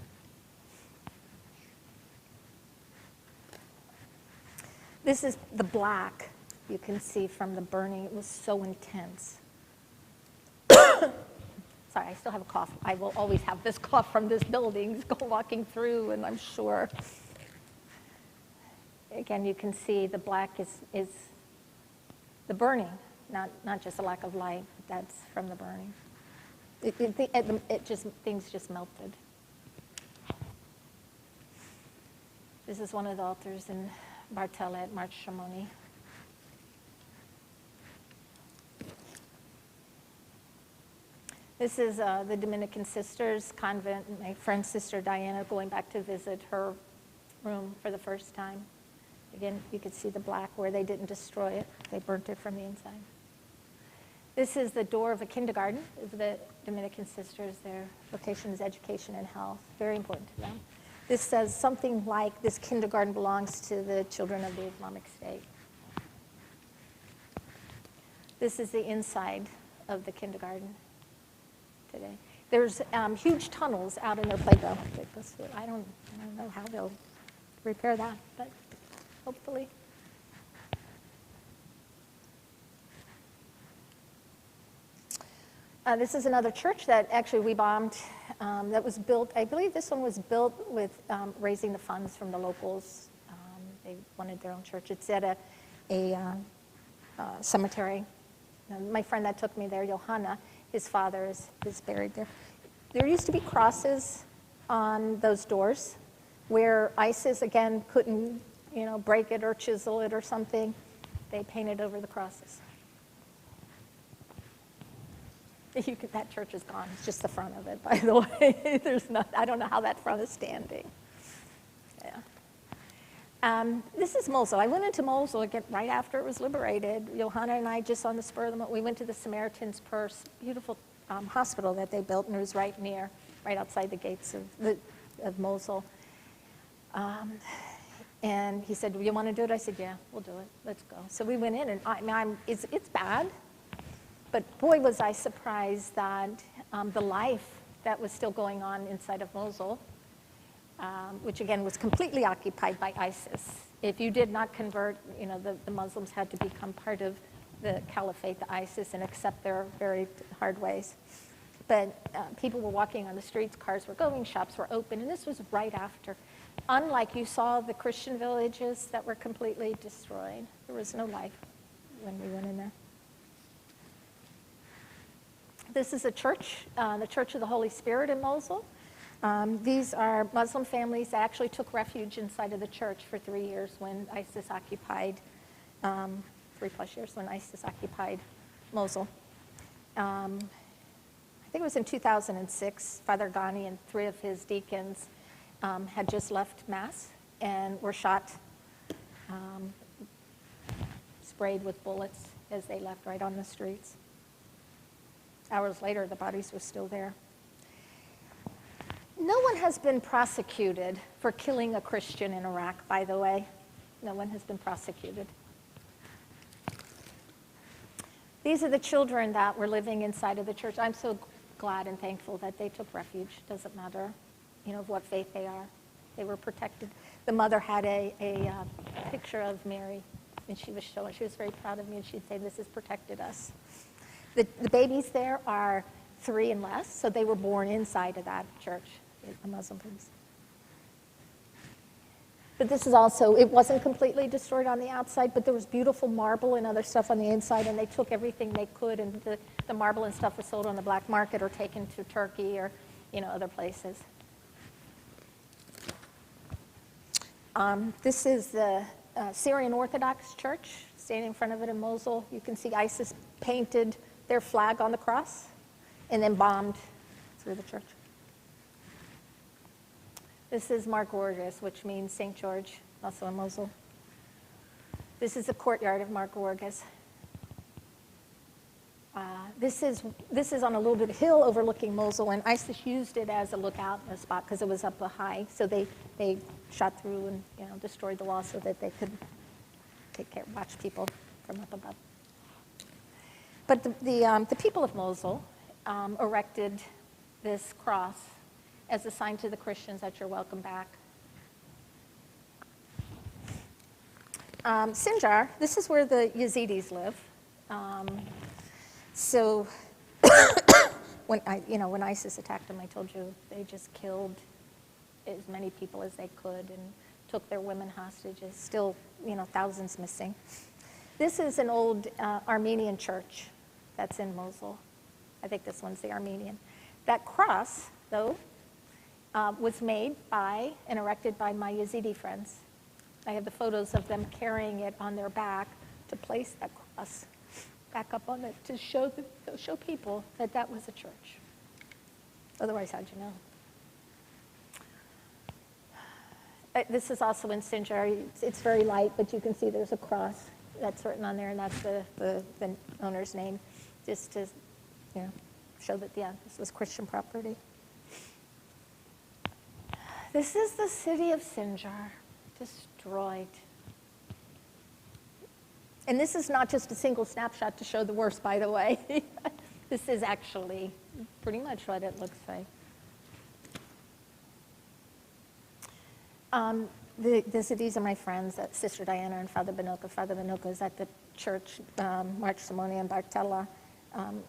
This is the black you can see from the burning. It was so intense. Sorry, I still have a cough. I will always have this cough from this building, walking through, and I'm sure. Again, you can see the black is the burning, not just a lack of light, but that's from the burning. Things just melted. This is one of the altars in Bartella at March Shamoni. This is the Dominican Sisters convent, my friend's sister Diana going back to visit her room for the first time. Again, you could see the black where they didn't destroy it. They burnt it from the inside. This is the door of a kindergarten of the Dominican Sisters. Their vocation is education and health, very important to them. This says something like, this kindergarten belongs to the children of the Islamic State. This is the inside of the kindergarten today. There's huge tunnels out in their playground. I don't know how they'll repair that, but hopefully. This is another church that actually we bombed. That was built, I believe this one was built with raising the funds from the locals. They wanted their own church. It's at a cemetery. My friend that took me there, Johanna, his father is buried there. There used to be crosses on those doors where ISIS, again, couldn't break it or chisel it or something. They painted over the crosses. That church is gone. It's just the front of it, by the way. I don't know how that front is standing. Yeah. This is Mosul. I went into Mosul again right after it was liberated. Johanna and I, just on the spur of the moment, we went to the Samaritan's Purse, beautiful hospital that they built, and it was right outside the gates of Mosul. And he said, "You want to do it?" I said, "Yeah, we'll do it. Let's go." So we went in, and it's bad. But boy, was I surprised that the life that was still going on inside of Mosul, which again was completely occupied by ISIS. If you did not convert, the Muslims had to become part of the caliphate, the ISIS, and accept their very hard ways. But people were walking on the streets, cars were going, shops were open, and this was right after. Unlike you saw the Christian villages that were completely destroyed, there was no life when we went in there. This is a church, the Church of the Holy Spirit in Mosul. These are Muslim families that actually took refuge inside of the church for 3 years when ISIS occupied, 3+ years when ISIS occupied Mosul. I think it was in 2006, Father Ghani and 3 of his deacons had just left Mass and were shot, sprayed with bullets as they left right on the streets. Hours later, the bodies were still there. No one has been prosecuted for killing a Christian in Iraq, by the way. No one has been prosecuted. These are the children that were living inside of the church. I'm so glad and thankful that they took refuge. Doesn't matter, of what faith they are. They were protected. The mother had a picture of Mary, and she was very proud of me, and she'd say, "This has protected us." The babies there are 3 and less, so they were born inside of that church, a Muslim place. But this is also, it wasn't completely destroyed on the outside, but there was beautiful marble and other stuff on the inside, and they took everything they could, and the marble and stuff was sold on the black market or taken to Turkey or, other places. This is the Syrian Orthodox Church, standing in front of it in Mosul. You can see ISIS painted their flag on the cross and then bombed through the church. This is Mar Gorges, which means St. George, also in Mosul. This is the courtyard of Mar Gorges. This is on a little bit of hill overlooking Mosul, and ISIS used it as a lookout spot because it was up high. So they shot through and destroyed the wall so that they could watch people from up above. But the people of Mosul erected this cross as a sign to the Christians that you're welcome back. Sinjar, this is where the Yazidis live. So when ISIS attacked them, I told you they just killed as many people as they could and took their women hostages. Still, thousands missing. This is an old Armenian church that's in Mosul. I think this one's the Armenian. That cross, though, was made by and erected by my Yazidi friends. I have the photos of them carrying it on their back to place that cross back up on it to show people that that was a church. Otherwise, how'd you know? This is also in Sinjar. It's very light, but you can see there's a cross that's written on there, and that's the owner's name, just to show that, this was Christian property. This is the city of Sinjar, destroyed. And this is not just a single snapshot to show the worst, by the way. This is actually pretty much what it looks like. These are my friends, Sister Diana and Father Benoka. Father Benoka is at the church, March Simone and Bartella.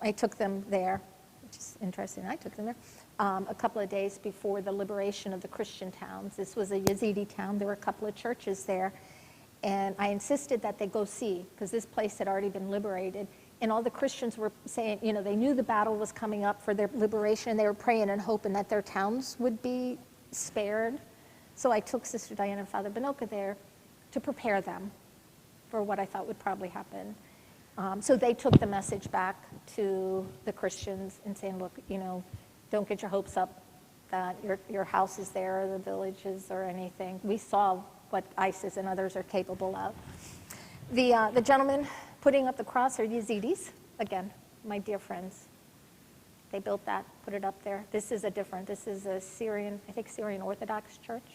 I took them there, which is interesting. I took them there a couple of days before the liberation of the Christian towns. This was a Yazidi town. There were a couple of churches there. And I insisted that they go see, because this place had already been liberated. And all the Christians were saying, they knew the battle was coming up for their liberation, and they were praying and hoping that their towns would be spared. So I took Sister Diana and Father Benoka there to prepare them for what I thought would probably happen. So they took the message back to the Christians and saying, look, don't get your hopes up that your house is there or the villages or anything. We saw what ISIS and others are capable of. The gentlemen putting up the cross are Yazidis. Again, my dear friends. They built that, put it up there. This is a Syrian, I think Syrian Orthodox church.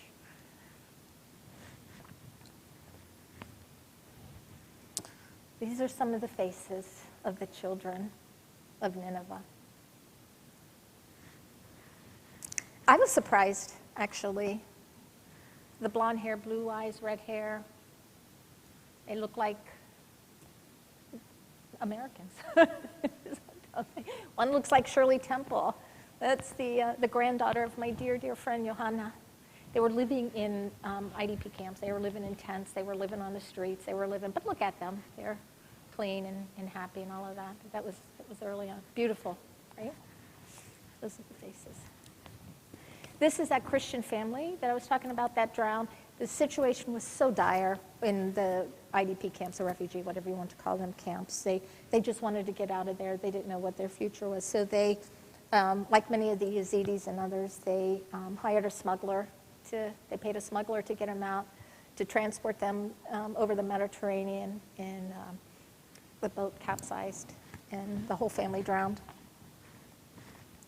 These are some of the faces of the children of Nineveh. I was surprised, actually. The blonde hair, blue eyes, red hair. They look like Americans. One looks like Shirley Temple. That's the granddaughter of my dear, dear friend, Johanna. They were living in IDP camps. They were living in tents. They were living on the streets. But look at them. They're clean and happy and all of that. That was early on. Beautiful, right? Those are the faces. This is that Christian family that I was talking about that drowned. The situation was so dire in the IDP camps, or refugee, whatever you want to call them, camps. They just wanted to get out of there. They didn't know what their future was. So they, like many of the Yazidis and others, they hired a smuggler. They paid a smuggler to get them out, to transport them over the Mediterranean, and the boat capsized, and the whole family drowned,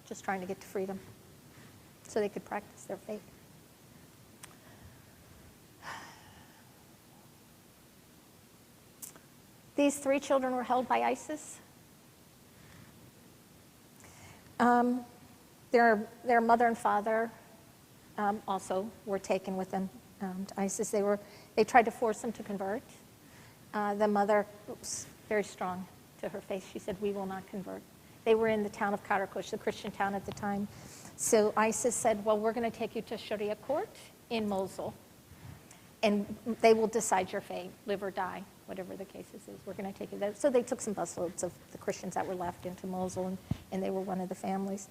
just trying to get to freedom so they could practice their faith. These 3 children were held by ISIS. Their mother and father also were taken with them to ISIS. They tried to force them to convert. The mother was very strong to her face. She said, we will not convert. They were in the town of Karakush, the Christian town at the time. So ISIS said, well, we're going to take you to Sharia court in Mosul, and they will decide your fate, live or die, whatever the case is. We're going to take you there. So they took some busloads of the Christians that were left into Mosul, and they were one of the families.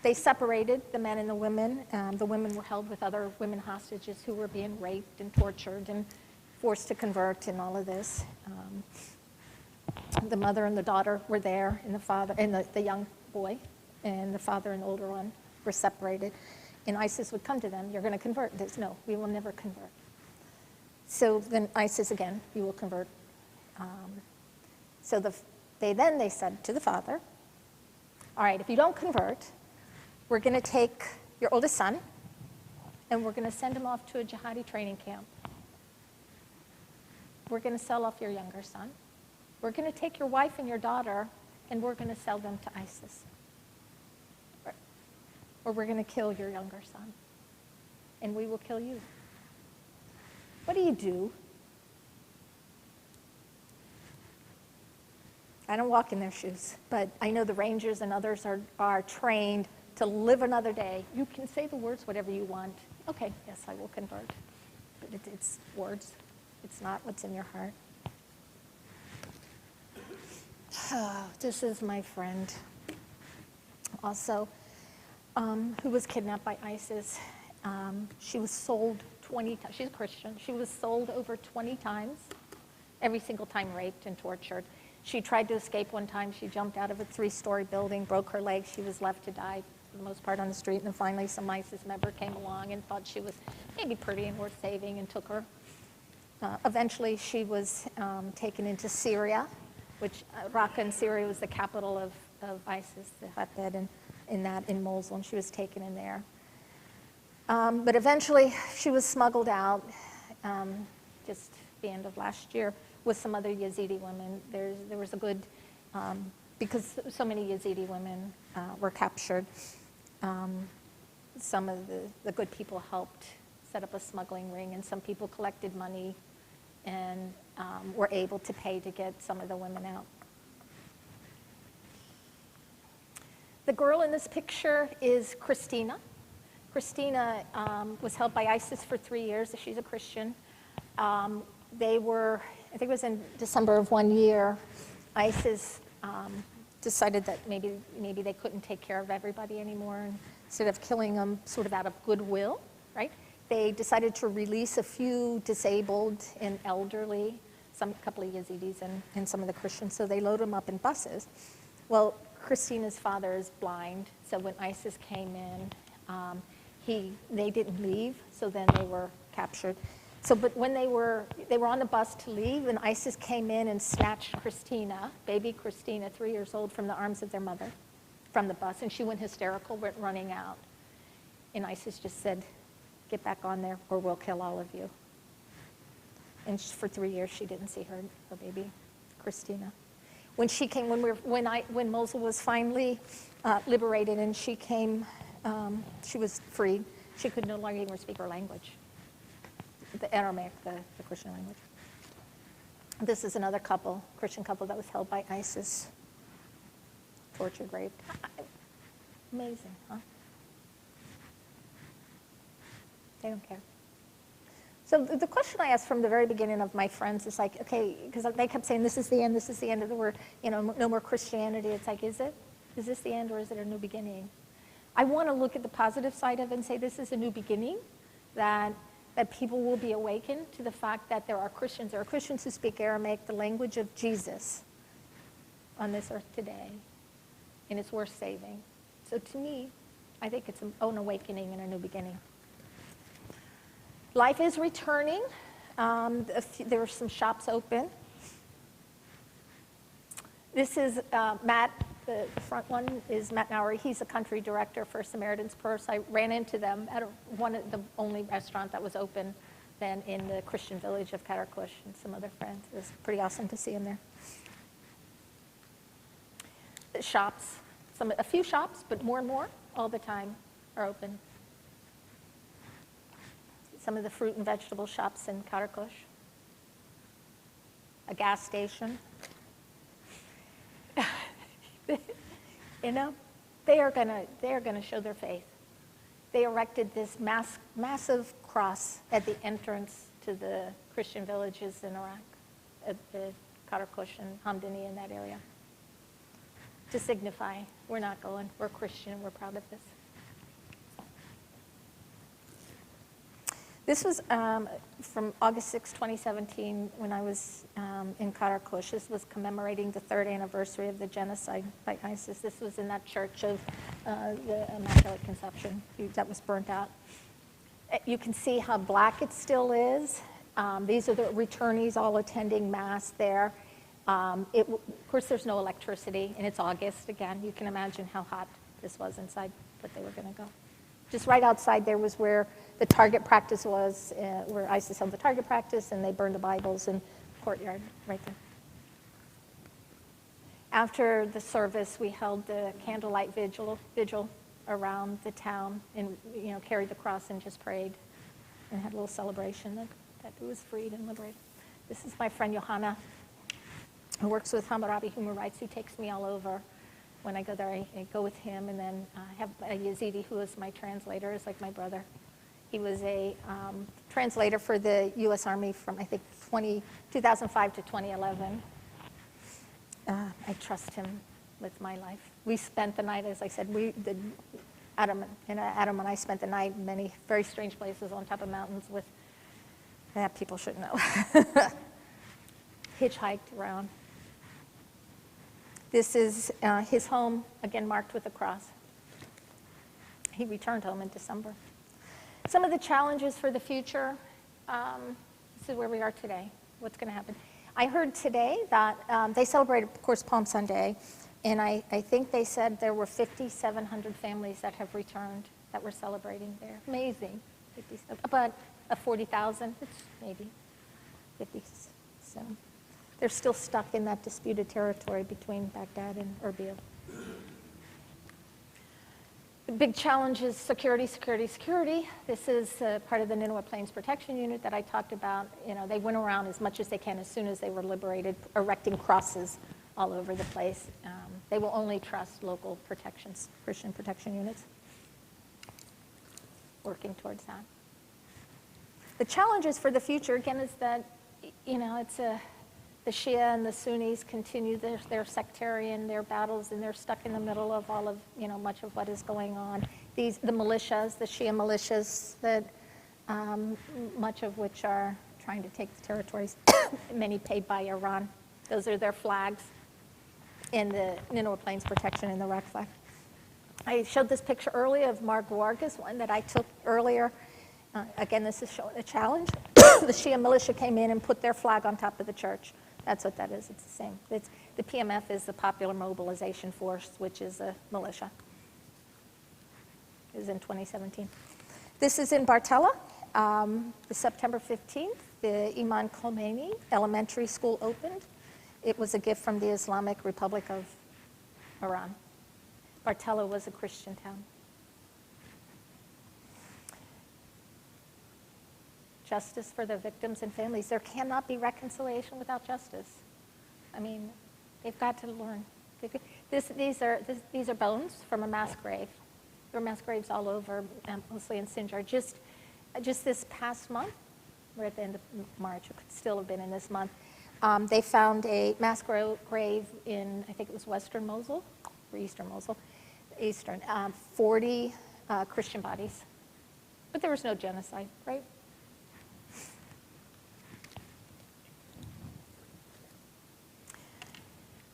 They separated the men and the women. The women were held with other women hostages who were being raped and tortured and forced to convert and all of this. The mother and the daughter were there, and the father and the young boy, and the father and the older one were separated. And ISIS would come to them, you're going to convert. They said, no, we will never convert. So then ISIS again, you will convert. So they said to the father, all right, if you don't convert, we're going to take your oldest son, and we're going to send him off to a jihadi training camp. We're going to sell off your younger son. We're going to take your wife and your daughter, and we're going to sell them to ISIS. Or we're going to kill your younger son, and we will kill you. What do you do? I don't walk in their shoes, but I know the Rangers and others are trained to live another day. You can say the words whatever you want. Okay, yes, I will convert. But it's words. It's not what's in your heart. This is my friend also, who was kidnapped by ISIS. She was sold 20 times. She's a Christian. She was sold over 20 times, every single time raped and tortured. She tried to escape one time. She jumped out of a 3-story building, broke her leg. She was left to die for the most part on the street. And then finally some ISIS member came along and thought she was maybe pretty and worth saving and took her. Eventually she was taken into Syria, which Raqqa in Syria was the capital of ISIS, the hotbed in Mosul, and she was taken in there. But eventually she was smuggled out just the end of last year with some other Yazidi women. There was a good, because so many Yazidi women were captured, some of the good people helped set up a smuggling ring, and some people collected money and were able to pay to get some of the women out. The girl in this picture is Christina. Christina was held by ISIS for 3 years. She's a Christian. They were, I think it was in December of one year, ISIS decided that maybe they couldn't take care of everybody anymore. And instead of killing them sort of out of goodwill, right, they decided to release a few disabled and elderly, a couple of Yazidis and some of the Christians, so they load them up in buses. Well, Christina's father is blind, so when ISIS came in, they didn't leave, so then they were captured. So, but when they were on the bus to leave, and ISIS came in and snatched Christina, baby Christina, 3 years old, from the arms of their mother, from the bus, and she went hysterical, went running out. And ISIS just said, get back on there or we'll kill all of you. And for 3 years, she didn't see her baby, Christina. When she came, when Mosul was finally liberated and she came, she was freed, she could no longer even speak her language, the Aramaic, the Christian language. This is another couple, Christian couple, that was held by ISIS, tortured, raped. Amazing, huh? They don't care. So the question I asked from the very beginning of my friends is like, okay, because they kept saying, this is the end of the word, no more Christianity. It's like, is it? Is this the end or is it a new beginning? I want to look at the positive side of it and say this is a new beginning, that people will be awakened to the fact that there are Christians who speak Aramaic, the language of Jesus, on this earth today, and it's worth saving. So to me, I think it's an awakening and a new beginning. Life is returning. There are some shops open. This is Matt. The front one is Matt Nowery. He's a country director for Samaritan's Purse. I ran into them at one of the only restaurant that was open then in the Christian village of Karakush, and some other friends. It was pretty awesome to see him there. The shops, a few shops, but more and more all the time are open. Some of the fruit and vegetable shops in Karakush. A gas station. They are gonna show their faith. They erected this massive cross at the entrance to the Christian villages in Iraq, at the Karakush and Hamdani in that area, to signify we're not going, we're Christian, and we're proud of this. This was from August 6, 2017, when I was in Karakush. This was commemorating the 3rd anniversary of the genocide by ISIS. This was in that church of the Immaculate Conception that was burnt out. You can see how black it still is. These are the returnees all attending Mass there. Of course, there's no electricity, and it's August again. You can imagine how hot this was inside, but they were going to go. Just right outside there was where the target practice was, where ISIS held the target practice, and they burned the Bibles in the courtyard right there. After the service, we held the candlelight vigil around the town, and carried the cross and just prayed, and had a little celebration that it was freed and liberated. This is my friend Johanna, who works with Hammurabi Human Rights, who takes me all over. When I go there, I go with him, and then I have a Yazidi who is my translator, is like my brother. He was a translator for the U.S. Army from, I think, 2005 to 2011. I trust him with my life. We spent the night, as I said, Adam and I spent the night in many very strange places on top of mountains with, people should know. Hitchhiked around. This is his home, again marked with a cross. He returned home in December. Some of the challenges for the future, this is where we are today. What's going to happen? I heard today that they celebrated, of course, Palm Sunday, and I think they said there were 5,700 families that have returned that were celebrating there. Amazing. But 40,000, it's maybe 50. So they're still stuck in that disputed territory between Baghdad and Erbil. The big challenge is security. This is part of the Nineveh Plains Protection Unit that I talked about. They went around as much as they can as soon as they were liberated, erecting crosses all over the place. They will only trust local protections, Christian protection units, working towards that. The challenges for the future, again, is that, it's the Shia and the Sunnis continue their sectarian, their battles, and they're stuck in the middle of all of, much of what is going on. The militias, the Shia militias that much of which are trying to take the territories, many paid by Iran. Those are their flags in the Nineveh Plains Protection and the Iraq flag. I showed this picture earlier of Mar Guargas, one that I took earlier. Again, this is showing a challenge. The Shia militia came in and put their flag on top of the church. That's what that is. It's the same. The PMF is the Popular Mobilization Force, which is a militia. It was in 2017. This is in Bartella. The September 15th, the Imam Khomeini Elementary School opened. It was a gift from the Islamic Republic of Iran. Bartella was a Christian town. Justice for the victims and families. There cannot be reconciliation without justice. I mean, they've got to learn. These are bones from a mass grave. There are mass graves all over, mostly in Sinjar. Just this past month, we're at the end of March, it could still have been in this month, they found a mass grave in, I think it was Western Mosul, or Eastern Mosul, 40 Christian bodies. But there was no genocide, right?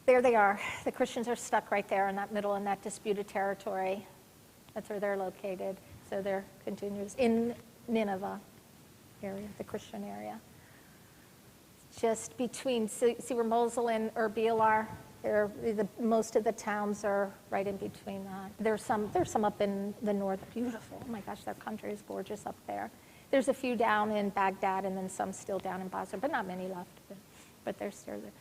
There they are. The Christians are stuck right there in that middle, in that disputed territory. That's where they're located. So they're continuous in Nineveh area, the Christian area. Just between, see where Mosul and Erbil are? Most of the towns are right in between that. There's some up in the north, beautiful. Oh my gosh, that country is gorgeous up there. There's a few down in Baghdad and then some still down in Basra, but not many left. But they're still there.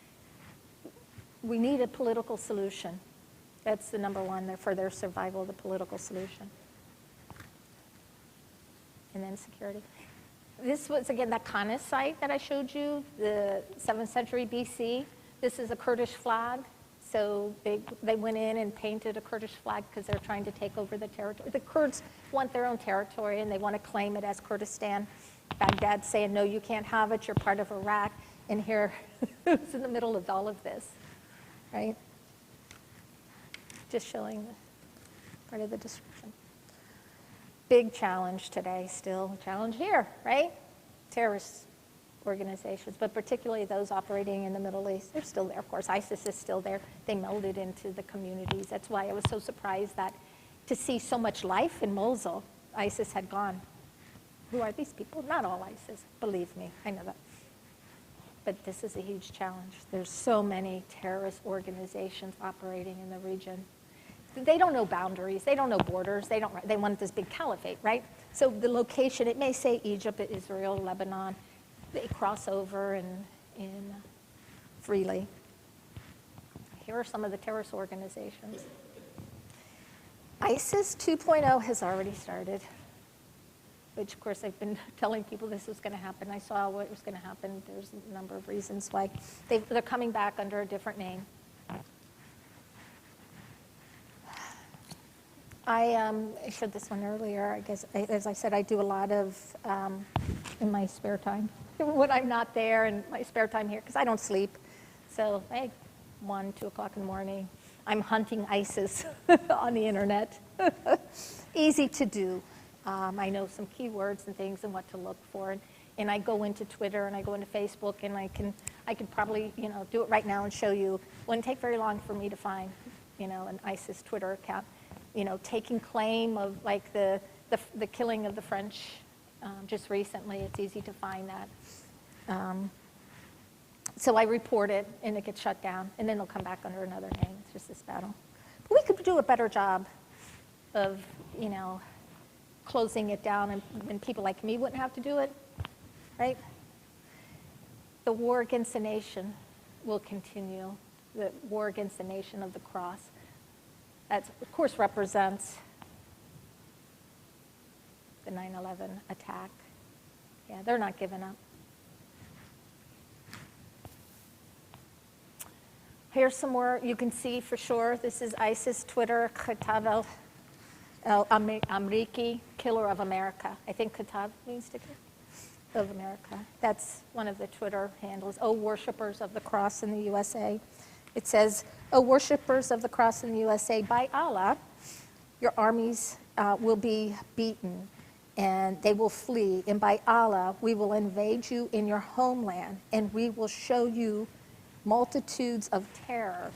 We need a political solution. That's the number one for their survival, the political solution. And then security. This was, again, that Kana site that I showed you, the 7th century BC. This is a Kurdish flag. So they went in and painted a Kurdish flag because they're trying to take over the territory. The Kurds want their own territory, and they want to claim it as Kurdistan. Baghdad's saying, no, you can't have it. You're part of Iraq. And here, it's in the middle of all of this, right? Just showing part of the description. Big challenge today, still a challenge here, right? Terrorist organizations, but particularly those operating in the Middle East. They're still there, of course. ISIS is still there. They melded into the communities. That's why I was so surprised that to see so much life in Mosul, ISIS had gone. Who are these people? Not all ISIS, believe me, I know that. But this is a huge challenge. There's so many terrorist organizations operating in the region. They don't know boundaries. They don't know borders. They want this big caliphate, right? So the location, it may say Egypt, Israel, Lebanon. They cross over in freely. Here are some of the terrorist organizations. ISIS 2.0 has already started, which, of course, I've been telling people this was going to happen. I saw what was going to happen. There's a number of reasons why. They're coming back under a different name. I showed this one earlier. I guess, as I said, I do a lot of, in my spare time, when I'm not there, and my spare time here, because I don't sleep. So, 1, 2 o'clock in the morning, I'm hunting ISIS on the internet. Easy to do. I know some keywords and things and what to look for. And I go into Twitter and I go into Facebook, and I can probably, do it right now and show you. It wouldn't take very long for me to find, an ISIS Twitter account. Taking claim of like the killing of the French just recently. It's easy to find that. So I report it, and it gets shut down, and then it'll come back under another name. It's just this battle. But we could do a better job of, closing it down, and people like me wouldn't have to do it, right? The war against the nation will continue. The war against the nation of the cross. That, of course, represents the 9/11 attack. Yeah, they're not giving up. Here's some more you can see for sure. This is ISIS Twitter, Khatab al-Amriki, killer of America. I think Khatab means to kill of America. That's one of the Twitter handles. Oh, worshippers of the cross in the USA. It says, "O worshippers of the cross in the USA, by Allah, your armies will be beaten. and they will flee. And by Allah, we will invade you in your homeland, and we will show you multitudes of terror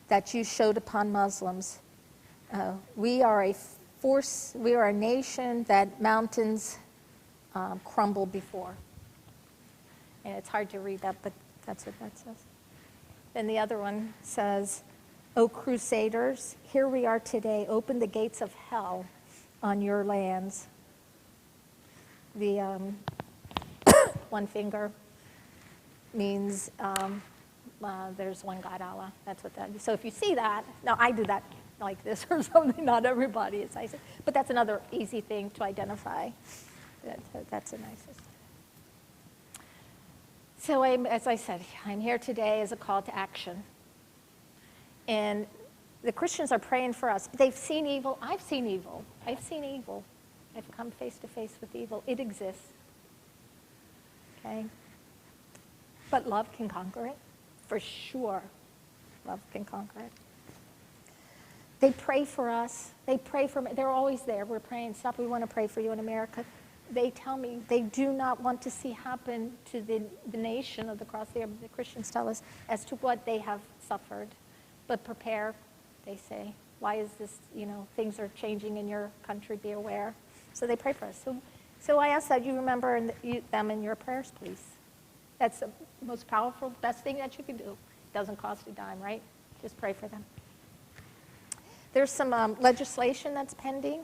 that you showed upon Muslims. We are a nation that mountains crumble before. And it's hard to read that, but that's what that says. And the other one says, O crusaders, here we are today, open the gates of hell on your lands. The one finger means there's one God, Allah. That's what that is. So if you see that, now I do that like this or something, not everybody is ISIS. But that's another easy thing to identify. That's the nicest. So as I said, I'm here today as a call to action. And the Christians are praying for us. They've seen evil. I've seen evil. I've seen evil. I've come face to face with evil. It exists. Okay? But love can conquer it. For sure, love can conquer it. They pray for us. They pray for me. They're always there. We're praying, stop, we want to pray for you in America. They tell me they do not want to see happen to the nation of the cross. The Christians tell us as to what they have suffered. But prepare, they say. Why is this, things are changing in your country, be aware. So they pray for us. So I ask that you remember them in your prayers, please. That's the most powerful, best thing that you can do. It doesn't cost a dime, right? Just pray for them. There's some legislation that's pending.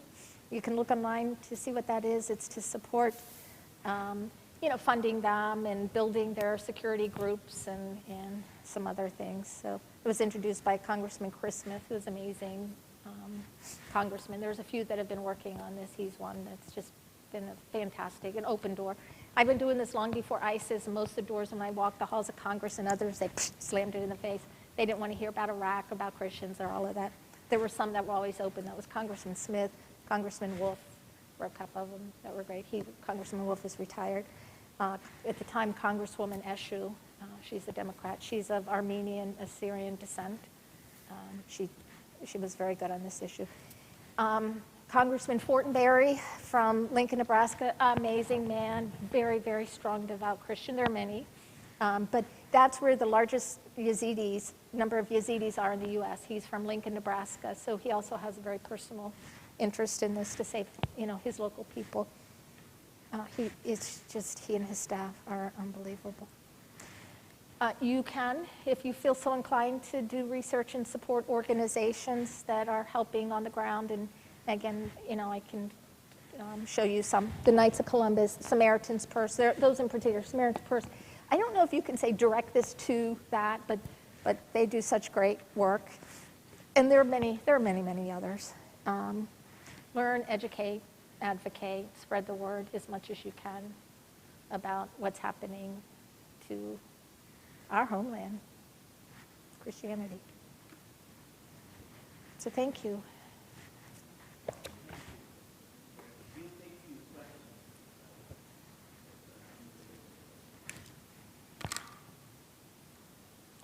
You can look online to see what that is. It's to support, funding them and building their security groups and some other things. So it was introduced by Congressman Chris Smith, who is amazing congressman. There's a few that have been working on this. He's one that's just been a fantastic, an open door. I've been doing this long before ISIS. Most of the doors when I walked the halls of Congress and others, they slammed it in the face. They didn't want to hear about Iraq, about Christians, or all of that. There were some that were always open. That was Congressman Smith, Congressman Wolf, were a couple of them that were great. Congressman Wolf is retired. At the time, Congresswoman Eshu, she's a Democrat. She's of Armenian, Assyrian descent. She was very good on this issue. Congressman Fortenberry from Lincoln, Nebraska, amazing man, very, very strong, devout Christian. There are many. But that's where the largest number of Yazidis are in the U.S. He's from Lincoln, Nebraska, so he also has a very personal interest in this to save, his local people. He and his staff are unbelievable. You can, if you feel so inclined, to do research and support organizations that are helping on the ground. And again, I can show you some. The Knights of Columbus, Samaritan's Purse, those in particular, Samaritan's Purse. I don't know if you can say direct this to that, but they do such great work. And there are many, many others. Learn, educate, advocate, spread the word as much as you can about what's happening to our homeland, Christianity. So thank you.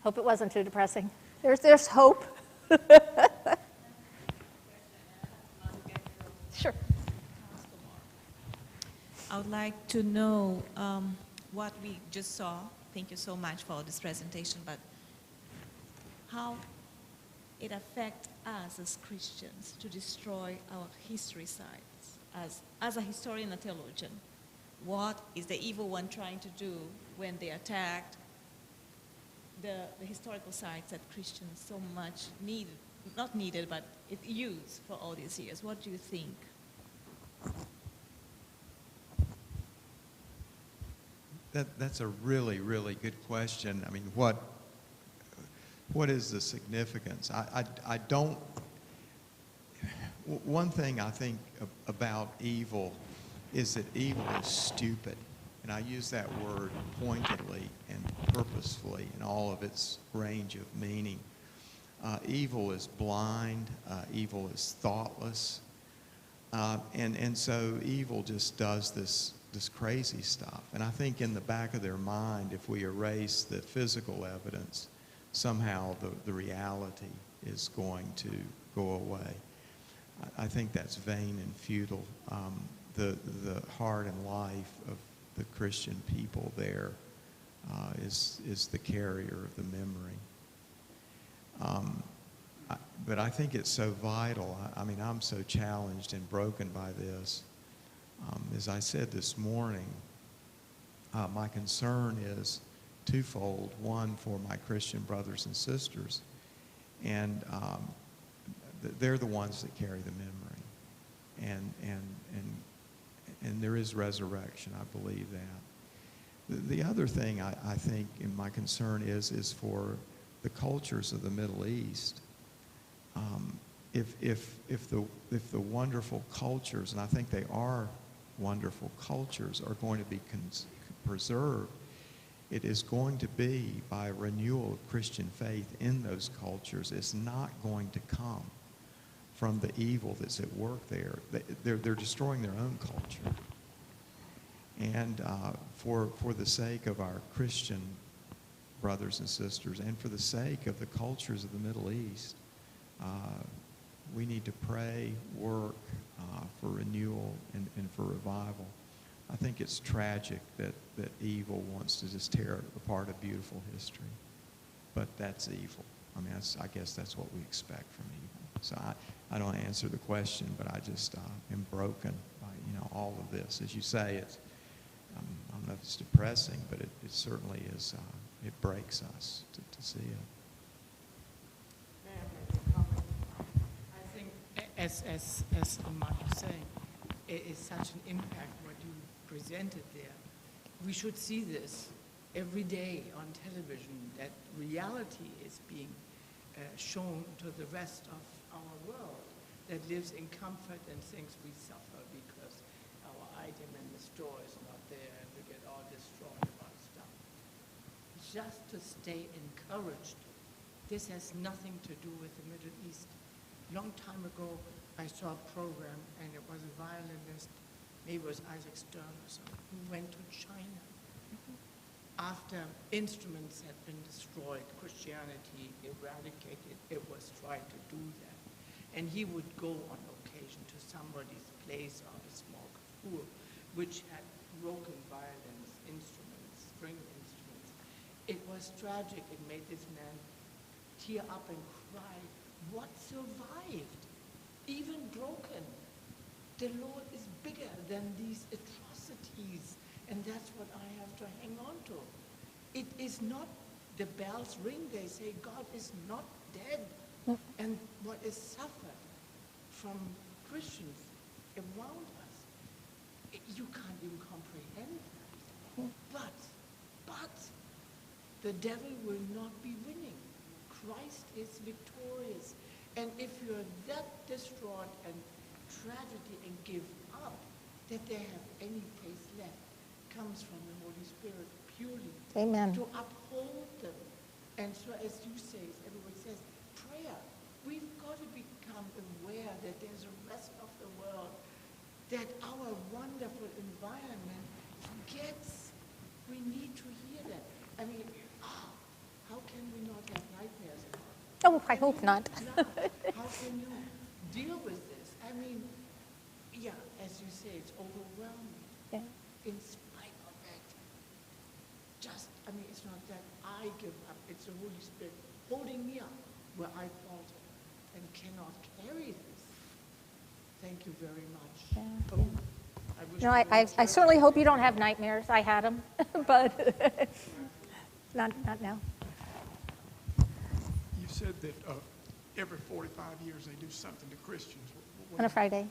Hope it wasn't too depressing. There's hope. Sure. I would like to know what we just saw. Thank you so much for this presentation, but how it affects us as Christians to destroy our history sites. As a historian and theologian, what is the evil one trying to do when they attacked the historical sites that Christians so much needed, but it used for all these years? What do you think? That's a really, really good question. I mean, what is the significance? I don't, one thing I think about evil is that evil is stupid. And I use that word pointedly and purposefully in all of its range of meaning. Evil is blind. Evil is thoughtless. And so evil just does this crazy stuff. And I think in the back of their mind, if we erase the physical evidence, somehow the reality is going to go away. I think that's vain and futile. The heart and life of the Christian people there is the carrier of the memory. But I think it's so vital. I mean, I'm so challenged and broken by this. As I said this morning, my concern is twofold. One, for my Christian brothers and sisters, and they're the ones that carry the memory. And there is resurrection, I believe that. The other thing I think, and my concern is for the cultures of the Middle East. If the wonderful cultures, and I think they are wonderful cultures, are going to be preserved, it is going to be by renewal of Christian faith in those cultures. It's not going to come from the evil that's at work there. They're destroying their own culture. And for the sake of our Christian brothers and sisters, and for the sake of the cultures of the Middle East, we need to pray, work for renewal and for revival. I think it's tragic that evil wants to just tear apart a beautiful history. But that's evil. I mean, I guess that's what we expect from evil. So I don't answer the question, but I just am broken by all of this. As you say, it's I don't know if it's depressing, but it certainly is. It breaks us to see it. I think, as Mark was saying, it is such an impact what you presented there. We should see this every day on television, that reality is being shown to the rest of our world that lives in comfort and thinks we suffer because our item in the store is not there and we get all distraught about stuff. Just to stay encouraged. This has nothing to do with the Middle East. Long time ago, I saw a program, and it was a violinist, maybe it was Isaac Stern or something, who went to China. After instruments had been destroyed, Christianity eradicated, it was trying to do that. And he would go on occasion to somebody's place or a small school, which had broken violins, instruments, string instruments. It was tragic. It made this man tear up and cry. What survived? Even broken. The Lord is bigger than these atrocities, and that's what I have to hang on to. It is not the bells ring, they say God is not dead. And what is suffered from Christians around us, you can't even comprehend that. But the devil will not be winning. Christ is victorious. And if you're that distraught and tragedy and give up, that they have any place left comes from the Holy Spirit purely. Amen. To uphold them. And so as you say, as everybody says, prayer. We've got to become aware that there's a rest of the world, that our wonderful environment gets, we need to hear that. I mean, how can we not have nightmares about it? Oh, I hope not. How can you deal with this? I mean, yeah, as you say, it's overwhelming. Yeah. In spite of that, it's not that I give up, it's the Holy Spirit holding me up where I falter and cannot carry this. Thank you very much. Yeah. Oh, I wish I certainly hope you don't have nightmares. I had them, but not now. You said that every 45 years they do something to Christians. On a Friday.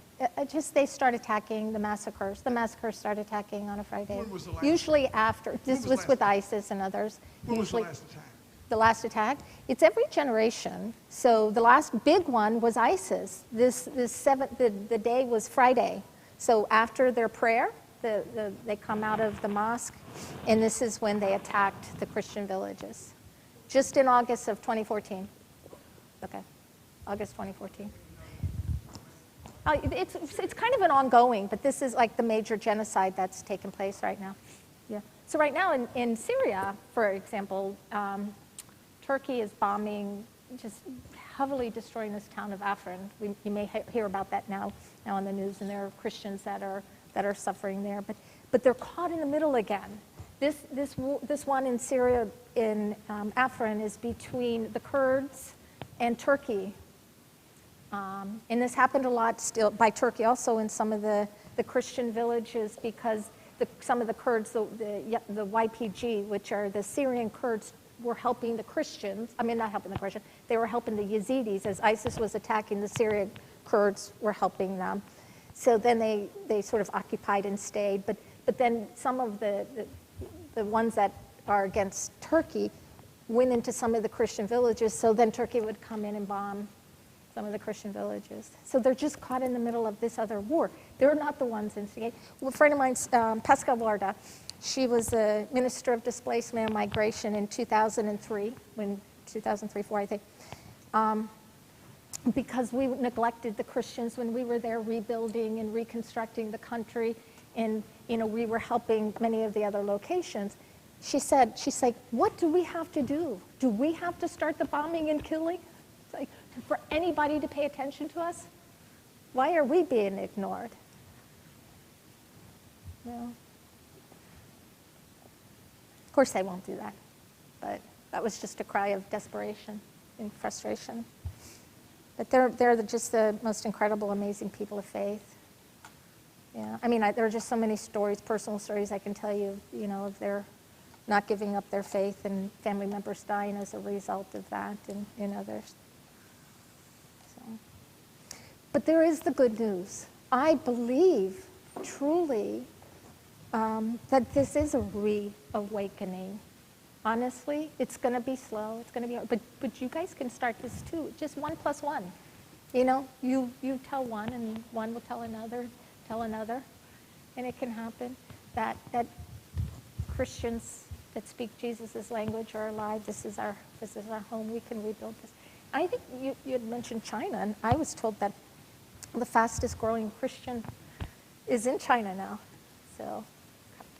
They start attacking the massacres. The massacres start attacking on a Friday. When was the last- Usually after. This was with ISIS and others. When was the Usually, last attack? the last attack? It's every generation. So the last big one was ISIS. The day was Friday. So after their prayer, they come out of the mosque, and this is when they attacked the Christian villages. Just in August of 2014. Okay, August 2014. It's kind of an ongoing, but this is like the major genocide that's taken place right now. Yeah. So right now in Syria, for example, Turkey is bombing just heavily destroying this town of Afrin. You may hear about that now on the news, and there are Christians that are suffering there. But they're caught in the middle again. This one in Syria, in Afrin, is between the Kurds and Turkey. And this happened a lot still by Turkey also in some of the Christian villages, because some of the Kurds, the YPG, which are the Syrian Kurds, were helping the Christians. I mean, not helping the Christians. They were helping the Yazidis. As ISIS was attacking the Syrian Kurds, were helping them. So then they sort of occupied and stayed. But then some of the ones that are against Turkey went into some of the Christian villages. So then Turkey would come in and bomb some of the Christian villages. So they're just caught in the middle of this other war. They're not the ones instigating. Well, a friend of mine, Pascal Varda, she was the Minister of Displacement and Migration in 2003, 2003-4, I think, because we neglected the Christians when we were there rebuilding and reconstructing the country, and we were helping many of the other locations. She's like, what do we have to do? Do we have to start the bombing and killing? It's like, for anybody to pay attention to us? Why are we being ignored? No. Of course they won't do that, but that was just a cry of desperation and frustration. But they're just the most incredible, amazing people of faith. Yeah, I mean, there are just so many stories, personal stories I can tell you, of their not giving up their faith and family members dying as a result of that, and others. So. But there is the good news. I believe, truly, that this is a reawakening. Honestly, it's going to be slow. It's going to be, but you guys can start this too. Just 1 + 1. You tell one, and one will tell another, and it can happen. That Christians that speak Jesus' language are alive. This is our home. We can rebuild this. I think you had mentioned China, and I was told that the fastest growing Christian is in China now. So.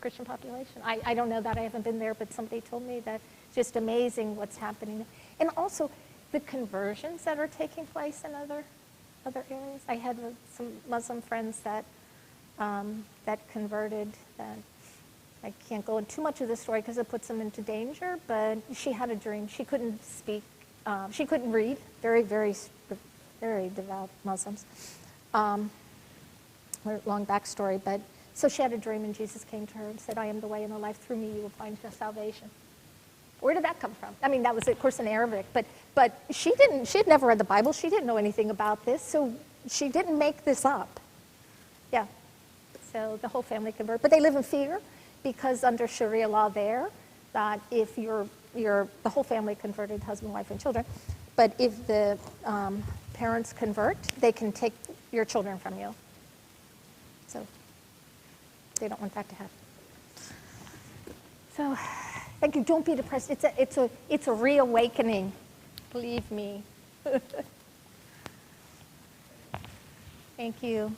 Christian population. I don't know that. I haven't been there, but somebody told me that it's just amazing what's happening. And also the conversions that are taking place in other areas. I had some Muslim friends that converted. That I can't go into too much of the story because it puts them into danger, but she had a dream. She couldn't speak. She couldn't read. Very, very, very devout Muslims. Long backstory, but so she had a dream, and Jesus came to her and said, I am the way and the life. Through me you will find your salvation. Where did that come from? I mean, that was, of course, in Arabic, but she had never read the Bible. She didn't know anything about this, so she didn't make this up. Yeah. So the whole family converted. But they live in fear because under Sharia law there, that if the whole family converted, husband, wife, and children, but if the parents convert, they can take your children from you. So they don't want that to happen. So, thank you. Don't be depressed. It's a reawakening. Believe me. Thank you.